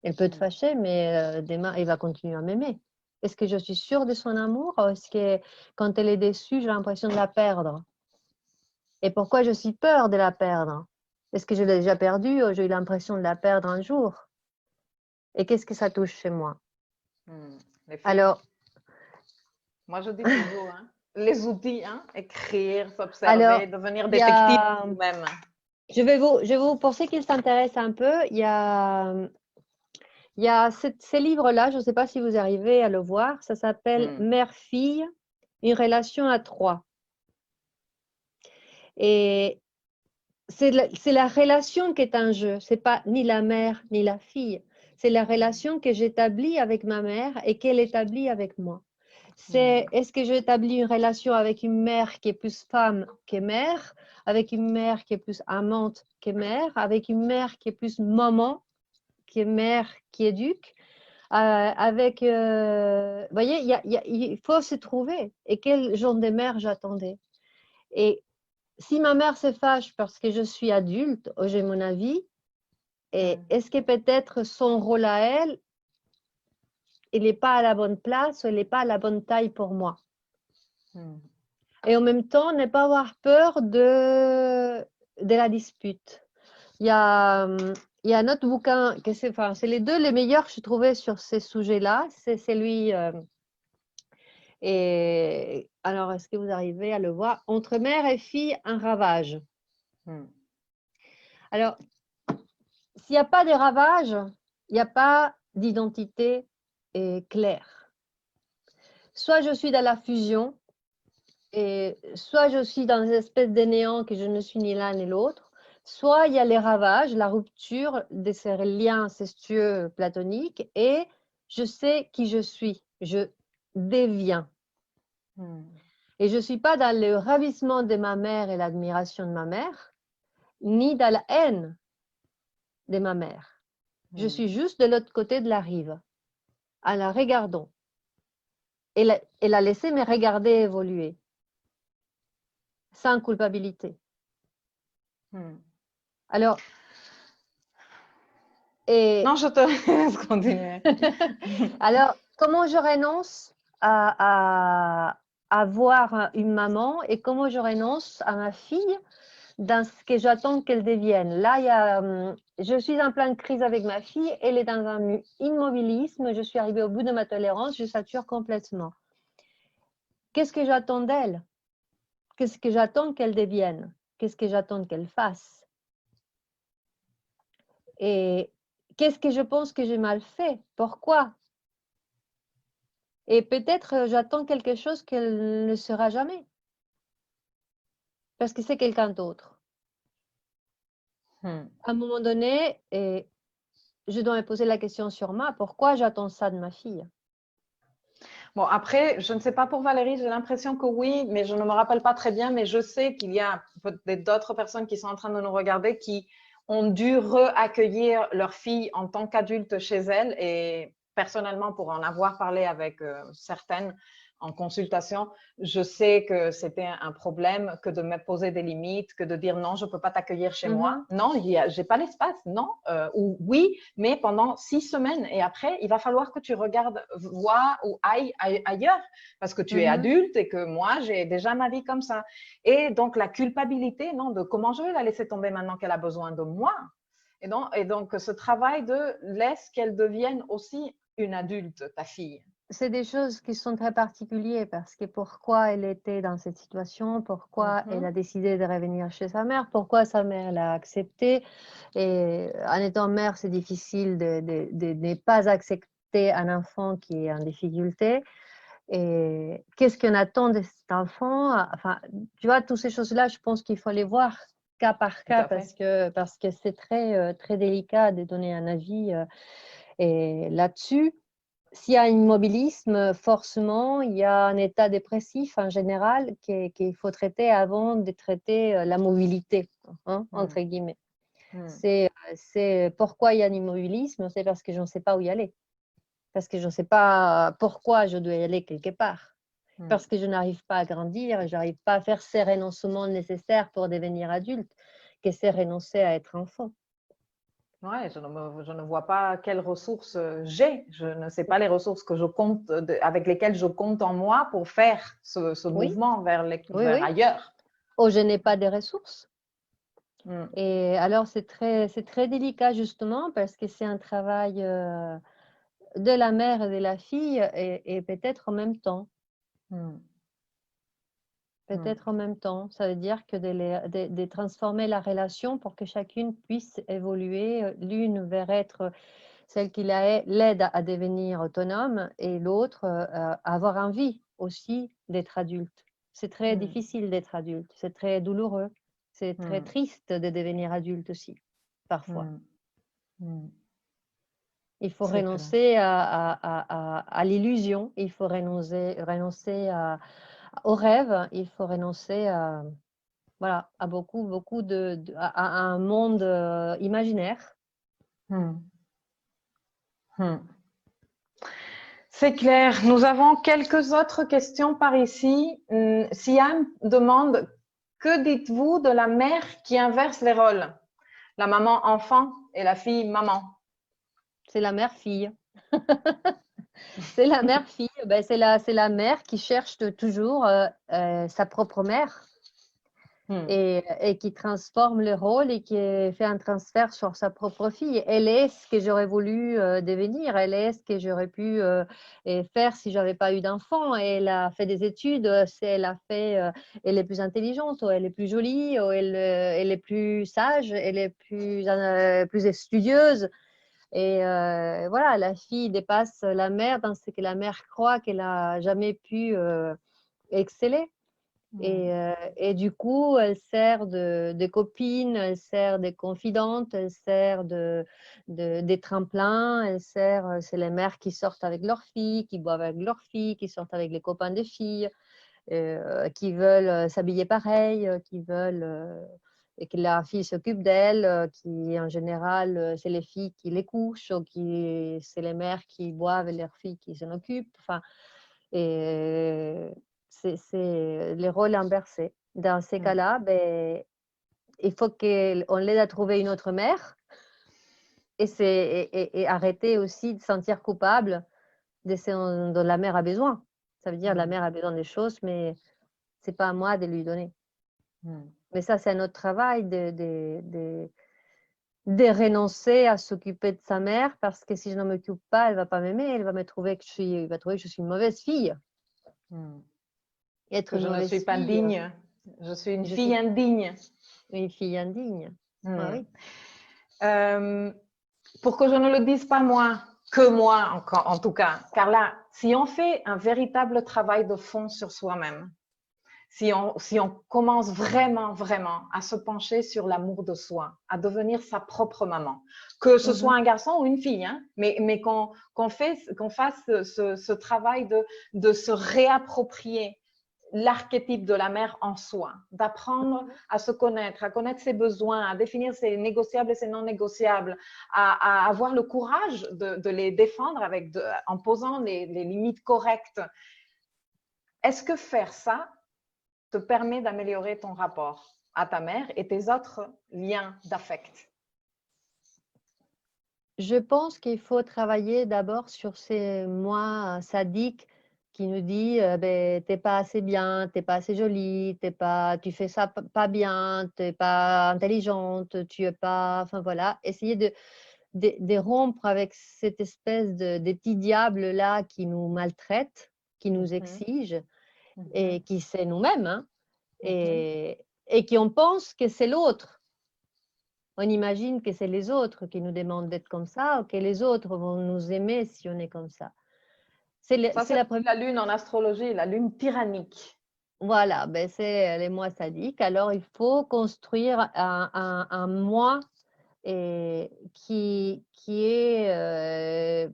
Elle peut être fâchée, mais demain, elle va continuer à m'aimer. Est-ce que je suis sûre de son amour? Est-ce que quand elle est déçue, j'ai l'impression de la perdre? Et pourquoi je suis peur de la perdre? Est-ce que je l'ai déjà perdue ou j'ai eu l'impression de la perdre un jour? Et qu'est-ce que ça touche chez moi? Les filles, Alors, moi je dis toujours, hein, les outils, hein, écrire, s'observer, alors, devenir il y détective a, nous-mêmes. pour ceux qui s'intéressent un peu, il y a ces livres-là, je ne sais pas si vous arrivez à le voir, ça s'appelle Mère-fille, une relation à trois. Et c'est la relation qui est en jeu, ce n'est pas ni la mère ni la fille, c'est la relation que j'établis avec ma mère et qu'elle établit avec moi. Est-ce que j'établis une relation avec une mère qui est plus femme que mère, avec une mère qui est plus amante que mère, avec une mère qui est plus maman que mère qui éduque, vous voyez, il faut se trouver. Et quel genre de mère j'attendais? Et si ma mère se fâche parce que je suis adulte, ou j'ai mon avis, est-ce que peut-être son rôle à elle, il n'est pas à la bonne place ou il n'est pas à la bonne taille pour moi? Et en même temps, ne pas avoir peur de la dispute. Il y a un autre bouquin, c'est les deux les meilleurs que j'ai trouvés sur ces sujets-là. C'est celui, et alors, est-ce que vous arrivez à le voir? Entre mère et fille, un ravage. Alors, s'il n'y a pas de ravage, il n'y a pas d'identité claire. Soit je suis dans la fusion, et soit je suis dans une espèce de néant que je ne suis ni l'un ni l'autre, soit il y a les ravages, la rupture de ces liens incestueux platoniques, et je sais qui je suis, je deviens. Et je ne suis pas dans le ravissement de ma mère et l'admiration de ma mère, ni dans la haine de ma mère. Je suis juste de l'autre côté de la rive, en la regardant, et la laisser me regarder évoluer, sans culpabilité. Alors, non, je te laisse continuer. Alors, comment je renonce à voir une maman et comment je renonce à ma fille? dans ce que j'attends qu'elle devienne. Là, je suis en pleine crise avec ma fille, elle est dans un immobilisme, je suis arrivée au bout de ma tolérance, je sature complètement. Qu'est-ce que j'attends d'elle? Qu'est-ce que j'attends qu'elle devienne? Qu'est-ce que j'attends qu'elle fasse? Et qu'est-ce que je pense que j'ai mal fait? Pourquoi? Et peut-être j'attends quelque chose qu'elle ne sera jamais, parce que c'est quelqu'un d'autre. À un moment donné, je dois me poser la question sur moi, pourquoi j'attends ça de ma fille? Bon, après, je ne sais pas pour Valérie, j'ai l'impression que oui, mais je ne me rappelle pas très bien, mais je sais qu'il y a peut-être d'autres personnes qui sont en train de nous regarder qui ont dû reaccueillir leur fille en tant qu'adulte chez elles. Et personnellement, pour en avoir parlé avec certaines en consultation, je sais que c'était un problème que de me poser des limites, que de dire non, je ne peux pas t'accueillir chez moi. Non, je n'ai pas l'espace, non. Ou oui, mais pendant 6 semaines. Et après, il va falloir que tu regardes, vois ou ailles ailleurs parce que tu es adulte et que moi, j'ai déjà ma vie comme ça. Et donc, la culpabilité, non, de comment je vais la laisser tomber maintenant qu'elle a besoin de moi. Et donc ce travail de laisse qu'elle devienne aussi une adulte, ta fille. C'est des choses qui sont très particulières parce que pourquoi elle était dans cette situation, pourquoi elle a décidé de revenir chez sa mère, pourquoi sa mère l'a accepté. Et en étant mère, c'est difficile de ne pas accepter un enfant qui est en difficulté. Et qu'est-ce qu'on attend de cet enfant? Enfin, tu vois, toutes ces choses-là, je pense qu'il faut les voir cas par cas parce que c'est très, très délicat de donner un avis là-dessus. S'il y a un immobilisme, forcément, il y a un état dépressif en général qu'il faut traiter avant de traiter la mobilité, entre guillemets. C'est pourquoi il y a un immobilisme, c'est parce que je ne sais pas où y aller. Parce que je ne sais pas pourquoi je dois y aller quelque part. Parce que je n'arrive pas à grandir, je n'arrive pas à faire ces renoncements nécessaires pour devenir adulte, que c'est renoncer à être enfant. Oui, je ne vois pas quelles ressources j'ai. Je ne sais pas les ressources que je compte, avec lesquelles je compte en moi pour faire ce mouvement vers ailleurs. Ou je n'ai pas de ressources. Et alors, c'est très délicat justement parce que c'est un travail de la mère et de la fille et peut-être en même temps. Peut-être en même temps. Ça veut dire que de transformer la relation pour que chacune puisse évoluer. L'une vers être celle qui l'aide à devenir autonome et l'autre avoir envie aussi d'être adulte. C'est très difficile d'être adulte, c'est très douloureux, c'est très triste de devenir adulte aussi, parfois. Il faut renoncer à l'illusion, il faut renoncer au rêve, il faut renoncer voilà, à à un monde imaginaire. C'est clair. Nous avons quelques autres questions par ici. Siam demande, que dites-vous de la mère qui inverse les rôles? La maman enfant et la fille maman. C'est la mère-fille. C'est la mère-fille. Ben, c'est la mère qui cherche toujours sa propre mère et qui transforme le rôle et qui fait un transfert sur sa propre fille. Elle est ce que j'aurais voulu devenir. Elle est ce que j'aurais pu faire si j'avais pas eu d'enfant. Elle a fait des études. Elle est plus intelligente, ou elle est plus jolie, ou elle est plus sage, elle est plus studieuse. Et voilà, la fille dépasse la mère dans ce que la mère croit qu'elle n'a jamais pu exceller. Et du coup, elle sert de copine, elle sert de confidente, elle sert des tremplins, c'est les mères qui sortent avec leurs filles, qui boivent avec leurs filles, qui sortent avec les copains des filles, qui veulent s'habiller pareil, qui veulent et que la fille s'occupe d'elle, qui en général, c'est les filles qui les couchent, ou c'est les mères qui boivent et leurs filles qui s'en occupent. Enfin, et c'est les rôles inversés. Dans ces cas-là, ben, il faut qu'on l'aide à trouver une autre mère et arrêter aussi de se sentir coupable de ce dont la mère a besoin. Ça veut dire que la mère a besoin des choses, mais ce n'est pas à moi de lui donner. Mais ça, c'est un autre travail de renoncer à s'occuper de sa mère parce que si je ne m'occupe pas, elle ne va pas m'aimer, elle va me trouver que elle va trouver que je suis une mauvaise fille. Être Que une je ne mauvaise suis pas fille, digne. Je suis une je fille suis indigne. une fille indigne. Ah oui. Pour que je ne le dise pas moi, que moi en tout cas, car là, si on fait un véritable travail de fond sur soi-même, si on commence vraiment, vraiment à se pencher sur l'amour de soi, à devenir sa propre maman, que ce soit un garçon ou une fille, hein, mais qu'on fasse ce travail de se réapproprier l'archétype de la mère en soi, d'apprendre à se connaître, à connaître ses besoins, à définir ses négociables et ses non négociables, à avoir le courage de les défendre en posant les limites correctes. Est-ce que faire ça te permet d'améliorer ton rapport à ta mère et tes autres liens d'affect? Je pense qu'il faut travailler d'abord sur ces moi sadiques qui nous dit ben, t'es pas assez bien, t'es pas assez jolie, tu fais ça pas bien, t'es pas intelligente, tu es pas, enfin voilà, essayer de rompre avec cette espèce de petits diables là qui nous maltraitent, qui nous exigent et qui c'est nous-mêmes, hein, et qui on pense que c'est l'autre. On imagine que c'est les autres qui nous demandent d'être comme ça ou que les autres vont nous aimer si on est comme ça. Ça, c'est la lune en astrologie, la lune tyrannique. Voilà, ben c'est les moi sadiques. Alors, il faut construire un moi qui est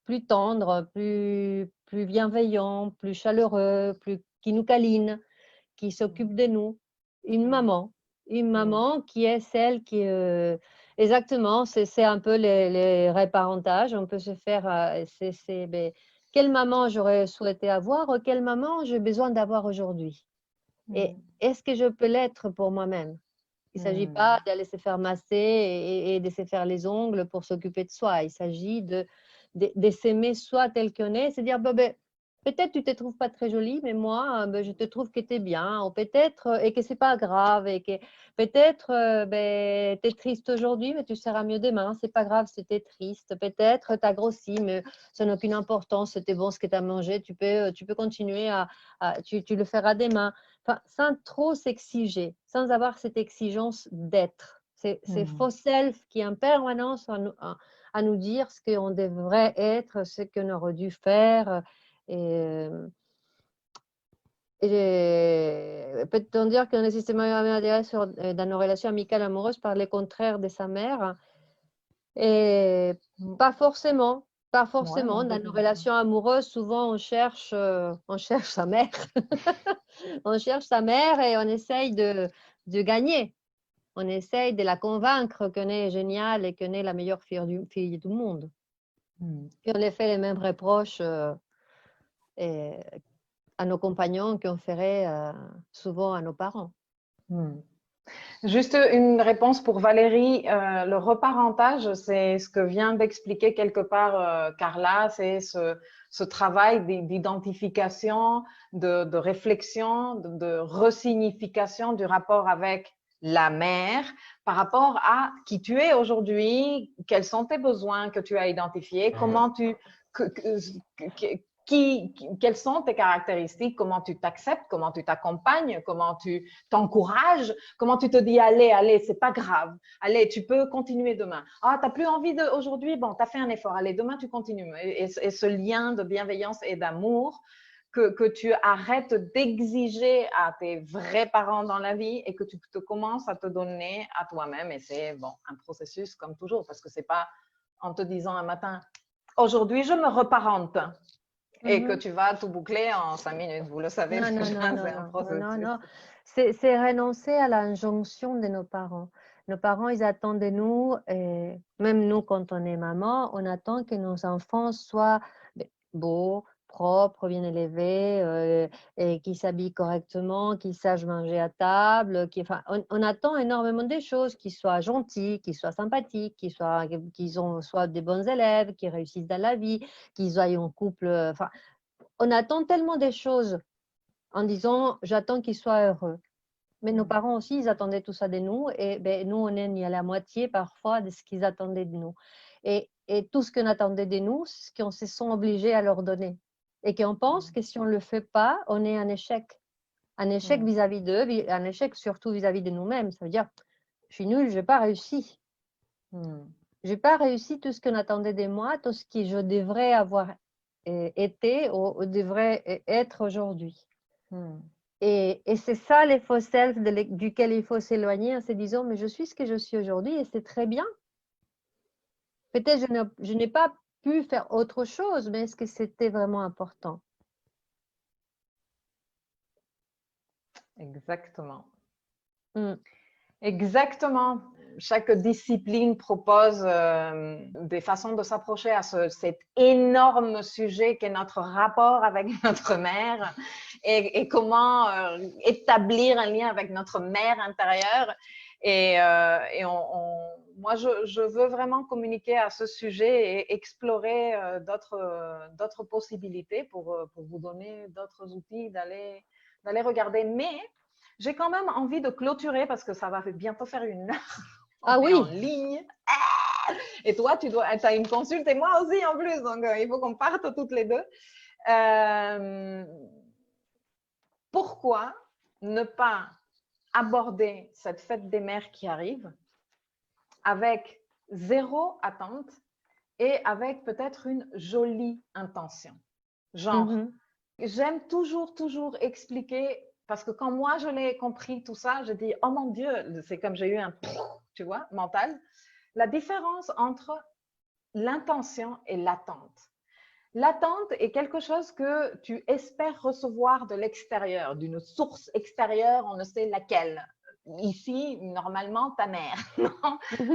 plus tendre, plus bienveillant, plus chaleureux, qui nous câline, qui s'occupe de nous. Une maman qui est celle qui… exactement, c'est un peu les reparentages. On peut se faire… ben, quelle maman j'aurais souhaité avoir ou quelle maman j'ai besoin d'avoir aujourd'hui? Et est-ce que je peux l'être pour moi-même? Il ne s'agit pas d'aller se faire masser et de se faire les ongles pour s'occuper de soi. Il s'agit de s'aimer soi tel qu'on est, c'est dire ben, peut-être tu ne te trouves pas très jolie, mais moi, ben, je te trouve que tu es bien, ou peut-être, et que ce n'est pas grave, et que peut-être ben, tu es triste aujourd'hui, mais tu seras mieux demain, ce n'est pas grave si tu es triste, peut-être tu as grossi, mais ça n'a aucune importance, c'était bon ce que tu as mangé, tu peux continuer tu le feras demain. Enfin, sans trop s'exiger, sans avoir cette exigence d'être. C'est faux self qui est en permanence à nous dire ce qu'on devrait être, ce qu'on aurait dû faire. Peut-on dire qu'on est systématiquement attiré dans nos relations amicales amoureuses par les contraires de sa mère? Et pas forcément. Pas forcément. Dans nos relations amoureuses, souvent, on cherche sa mère. On cherche sa mère et on essaye de gagner. On essaye de la convaincre qu'on est géniale et qu'on est la meilleure fille du monde. Et on les fait les mêmes reproches à nos compagnons qu'on ferait souvent à nos parents. Juste une réponse pour Valérie. Le reparentage, c'est ce que vient d'expliquer quelque part Carla, c'est ce travail d'identification, de réflexion, de resignification du rapport avec la mère par rapport à qui tu es aujourd'hui, quels sont tes besoins que tu as identifiés, comment quelles sont tes caractéristiques, comment tu t'acceptes, comment tu t'accompagnes, comment tu t'encourages, comment tu te dis allez, c'est pas grave, allez, tu peux continuer demain. Ah, t'as plus envie aujourd'hui, bon, t'as fait un effort, allez, demain tu continues. Et ce lien de bienveillance et d'amour que tu arrêtes d'exiger à tes vrais parents dans la vie et que tu te commences à te donner à toi-même. Et c'est bon, un processus comme toujours, parce que c'est pas en te disant un matin, aujourd'hui je me reparente. Et que tu vas tout boucler en 5 minutes, vous le savez déjà, c'est un processus. Non. C'est renoncer à l'injonction de nos parents. Nos parents, ils attendent de nous, et même nous, quand on est maman, on attend que nos enfants soient beaux, propres, bien élevés, et qu'ils s'habillent correctement, qu'ils sachent manger à table. On attend énormément de choses, qu'ils soient gentils, qu'ils soient sympathiques, qu'ils soient des bons élèves, qu'ils réussissent dans la vie, qu'ils aient un couple. On attend tellement des choses en disant « j'attends qu'ils soient heureux ». Mais nos parents aussi, ils attendaient tout ça de nous. Et ben, nous, on est ni à la moitié parfois de ce qu'ils attendaient de nous. Et tout ce qu'on attendait de nous, c'est ce qu'on se sent obligés à leur donner. Et qu'on pense que si on ne le fait pas, on est un échec. Un échec vis-à-vis d'eux, un échec surtout vis-à-vis de nous-mêmes. Ça veut dire, je suis nulle, je n'ai pas réussi. Je n'ai pas réussi tout ce qu'on attendait de moi, tout ce que je devrais avoir été ou devrais être aujourd'hui. Et c'est ça les faux self duquel il faut s'éloigner en se disant, mais je suis ce que je suis aujourd'hui et c'est très bien. Peut-être je n'ai pas pu faire autre chose, mais est-ce que c'était vraiment important? Exactement. Exactement. Chaque discipline propose des façons de s'approcher à cet énorme sujet qu'est notre rapport avec notre mère et comment établir un lien avec notre mère intérieure. Moi, je veux vraiment communiquer à ce sujet et explorer d'autres possibilités pour vous donner d'autres outils d'aller regarder. Mais j'ai quand même envie de clôturer parce que ça va bientôt faire 1 heure. Ah oui. En ligne. Et toi, tu as une consulte et moi aussi en plus. Donc, il faut qu'on parte toutes les deux. Pourquoi ne pas aborder cette fête des mères qui arrive avec 0 attente et avec peut-être une jolie intention? Genre, j'aime toujours expliquer. Parce que quand moi, je l'ai compris tout ça, je dis, oh mon Dieu, c'est comme j'ai eu un, tu vois, mental. La différence entre l'intention et l'attente. L'attente est quelque chose que tu espères recevoir de l'extérieur, d'une source extérieure, on ne sait laquelle. Ici, normalement, ta mère,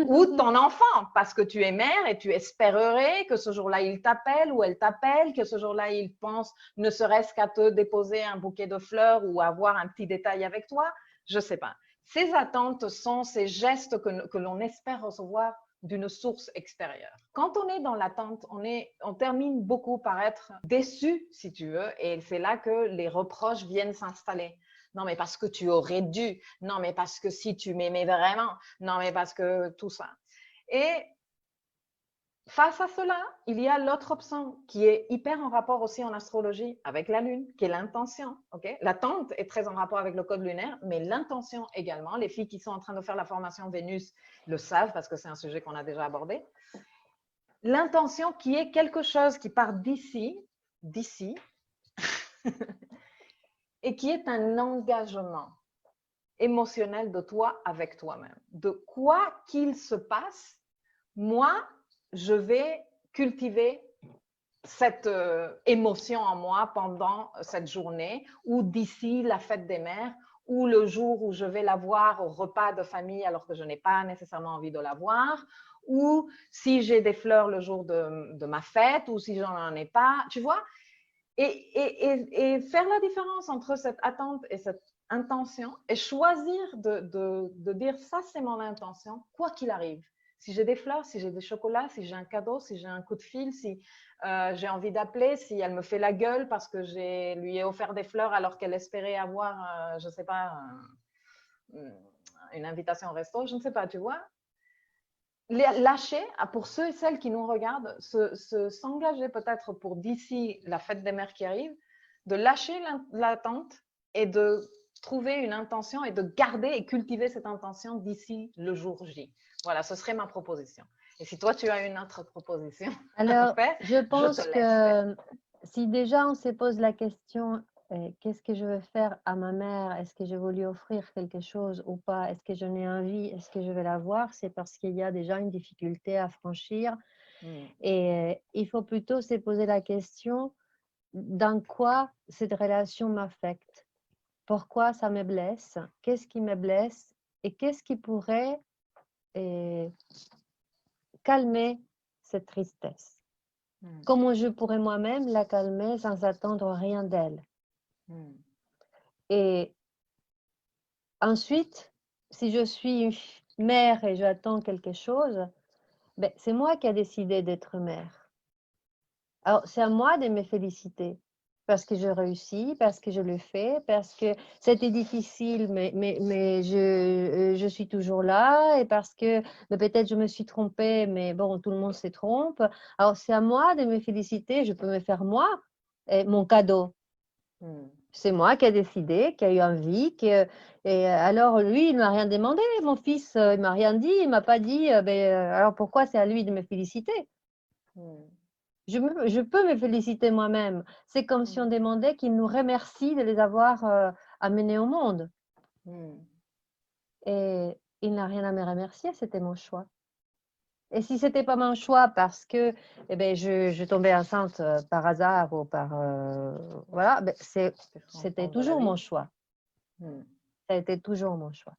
ou ton enfant, parce que tu es mère et tu espérerais que ce jour-là, il t'appelle ou elle t'appelle, que ce jour-là, il pense ne serait-ce qu'à te déposer un bouquet de fleurs ou avoir un petit détail avec toi, je ne sais pas. Ces attentes sont ces gestes que l'on espère recevoir d'une source extérieure. Quand on est dans l'attente, on termine beaucoup par être déçu, si tu veux, et c'est là que les reproches viennent s'installer. Non, mais parce que tu aurais dû. Non, mais parce que si tu m'aimais vraiment. Non, mais parce que tout ça. Et face à cela, il y a l'autre option qui est hyper en rapport aussi en astrologie avec la lune, qui est l'intention. Okay? L'attente est très en rapport avec le code lunaire, mais l'intention également. Les filles qui sont en train de faire la formation Vénus le savent parce que c'est un sujet qu'on a déjà abordé. L'intention qui est quelque chose qui part d'ici, et qui est un engagement émotionnel de toi avec toi-même. De quoi qu'il se passe, moi, je vais cultiver cette émotion en moi pendant cette journée ou d'ici la fête des mères ou le jour où je vais la voir au repas de famille alors que je n'ai pas nécessairement envie de la voir ou si j'ai des fleurs le jour de ma fête ou si j'en ai pas, tu vois. Et faire la différence entre cette attente et cette intention et choisir de dire ça c'est mon intention, quoi qu'il arrive. Si j'ai des fleurs, si j'ai des chocolats, si j'ai un cadeau, si j'ai un coup de fil, si j'ai envie d'appeler, si elle me fait la gueule parce que lui ai offert des fleurs alors qu'elle espérait avoir, je ne sais pas, une invitation au resto, je ne sais pas, tu vois. Lâcher, pour ceux et celles qui nous regardent, s'engager peut-être pour d'ici la fête des mères qui arrive, de lâcher l'attente et de trouver une intention et de garder et cultiver cette intention d'ici le jour J. Voilà, ce serait ma proposition. Et si toi, tu as une autre proposition, alors, je pense que si déjà on se pose la question, qu'est-ce que je veux faire à ma mère? Est-ce que je veux lui offrir quelque chose ou pas? Est-ce que j'en ai envie? Est-ce que je vais la voir? C'est parce qu'il y a déjà une difficulté à franchir. Et il faut plutôt se poser la question, dans quoi cette relation m'affecte? Pourquoi ça me blesse? Qu'est-ce qui me blesse? Et qu'est-ce qui pourrait calmer cette tristesse? Comment je pourrais moi-même la calmer sans attendre rien d'elle? Et ensuite, si je suis mère et j'attends quelque chose, ben, c'est moi qui ai décidé d'être mère. Alors, c'est à moi de me féliciter. parce que je réussis, parce que je le fais, parce que c'était difficile, mais je suis toujours là, et parce que peut-être je me suis trompée, mais bon, tout le monde se trompe. Alors, c'est à moi de me féliciter, je peux me faire moi mon cadeau. Mm. C'est moi qui ai décidé, qui a eu envie. Et alors, lui, il ne m'a rien demandé, mon fils, il ne m'a rien dit, il ne m'a pas dit, alors pourquoi c'est à lui de me féliciter? Mm. Je peux me féliciter moi-même. C'est comme si on Mm. demandait qu'ils nous remercient de les avoir amenés au monde. Mm. Et il n'a rien à me remercier, c'était mon choix. Et si ce n'était pas mon choix parce que je tombais enceinte par hasard ou par... voilà, c'était Circonstances de la toujours mon vie. choix. Mm. Ça a été toujours mon choix.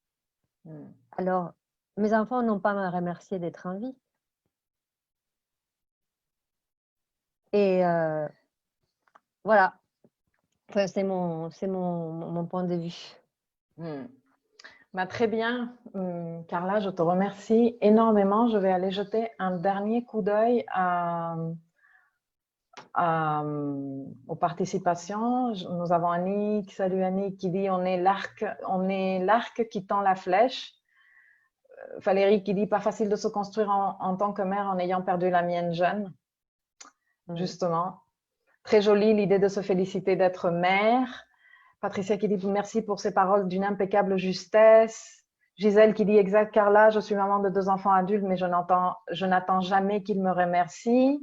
Mm. Alors, mes enfants n'ont pas à me remercier d'être en vie. Et voilà, enfin, c'est mon point de vue. Mm. Bah, très bien, Carla, je te remercie énormément. Je vais aller jeter un dernier coup d'œil aux participations. Nous avons Annick, salut Annick, qui dit on est l'arc qui tend la flèche. Valérie qui dit pas facile de se construire en tant que mère en ayant perdu la mienne jeune, justement. Très jolie l'idée de se féliciter d'être mère. Patricia qui dit merci pour ces paroles d'une impeccable justesse. Gisèle qui dit exact Carla, je suis maman de 2 enfants adultes, mais je n'attends jamais qu'ils me remercient.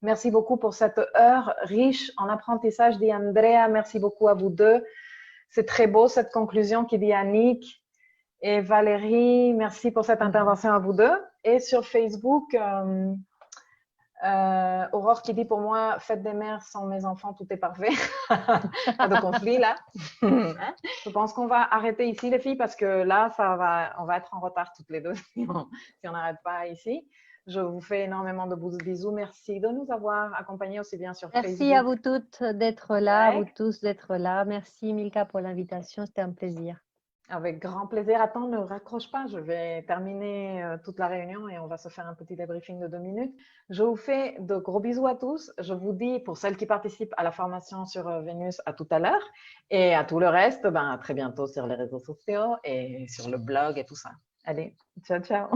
Merci beaucoup pour cette heure riche en apprentissage, dit Andrea. Merci beaucoup à vous deux. C'est très beau cette conclusion qui dit Annick. Et Valérie, merci pour cette intervention à vous deux. Et sur Facebook, Aurore qui dit pour moi, fête des mères sans mes enfants, tout est parfait. Pas de conflit là. Je pense qu'on va arrêter ici les filles parce que là, on va être en retard toutes les deux si on n'arrête pas ici. Je vous fais énormément de bisous. Merci de nous avoir accompagnés aussi bien sur Merci Facebook. à vous toutes d'être là, à vous tous d'être là. Merci Milka pour l'invitation, c'était un plaisir. Avec grand plaisir. Attends, ne raccroche pas, je vais terminer toute la réunion et on va se faire un petit débriefing de 2 minutes. Je vous fais de gros bisous à tous. Je vous dis, pour celles qui participent à la formation sur Vénus, à tout à l'heure. Et à tout le reste, à très bientôt sur les réseaux sociaux et sur le blog et tout ça. Allez, ciao, ciao.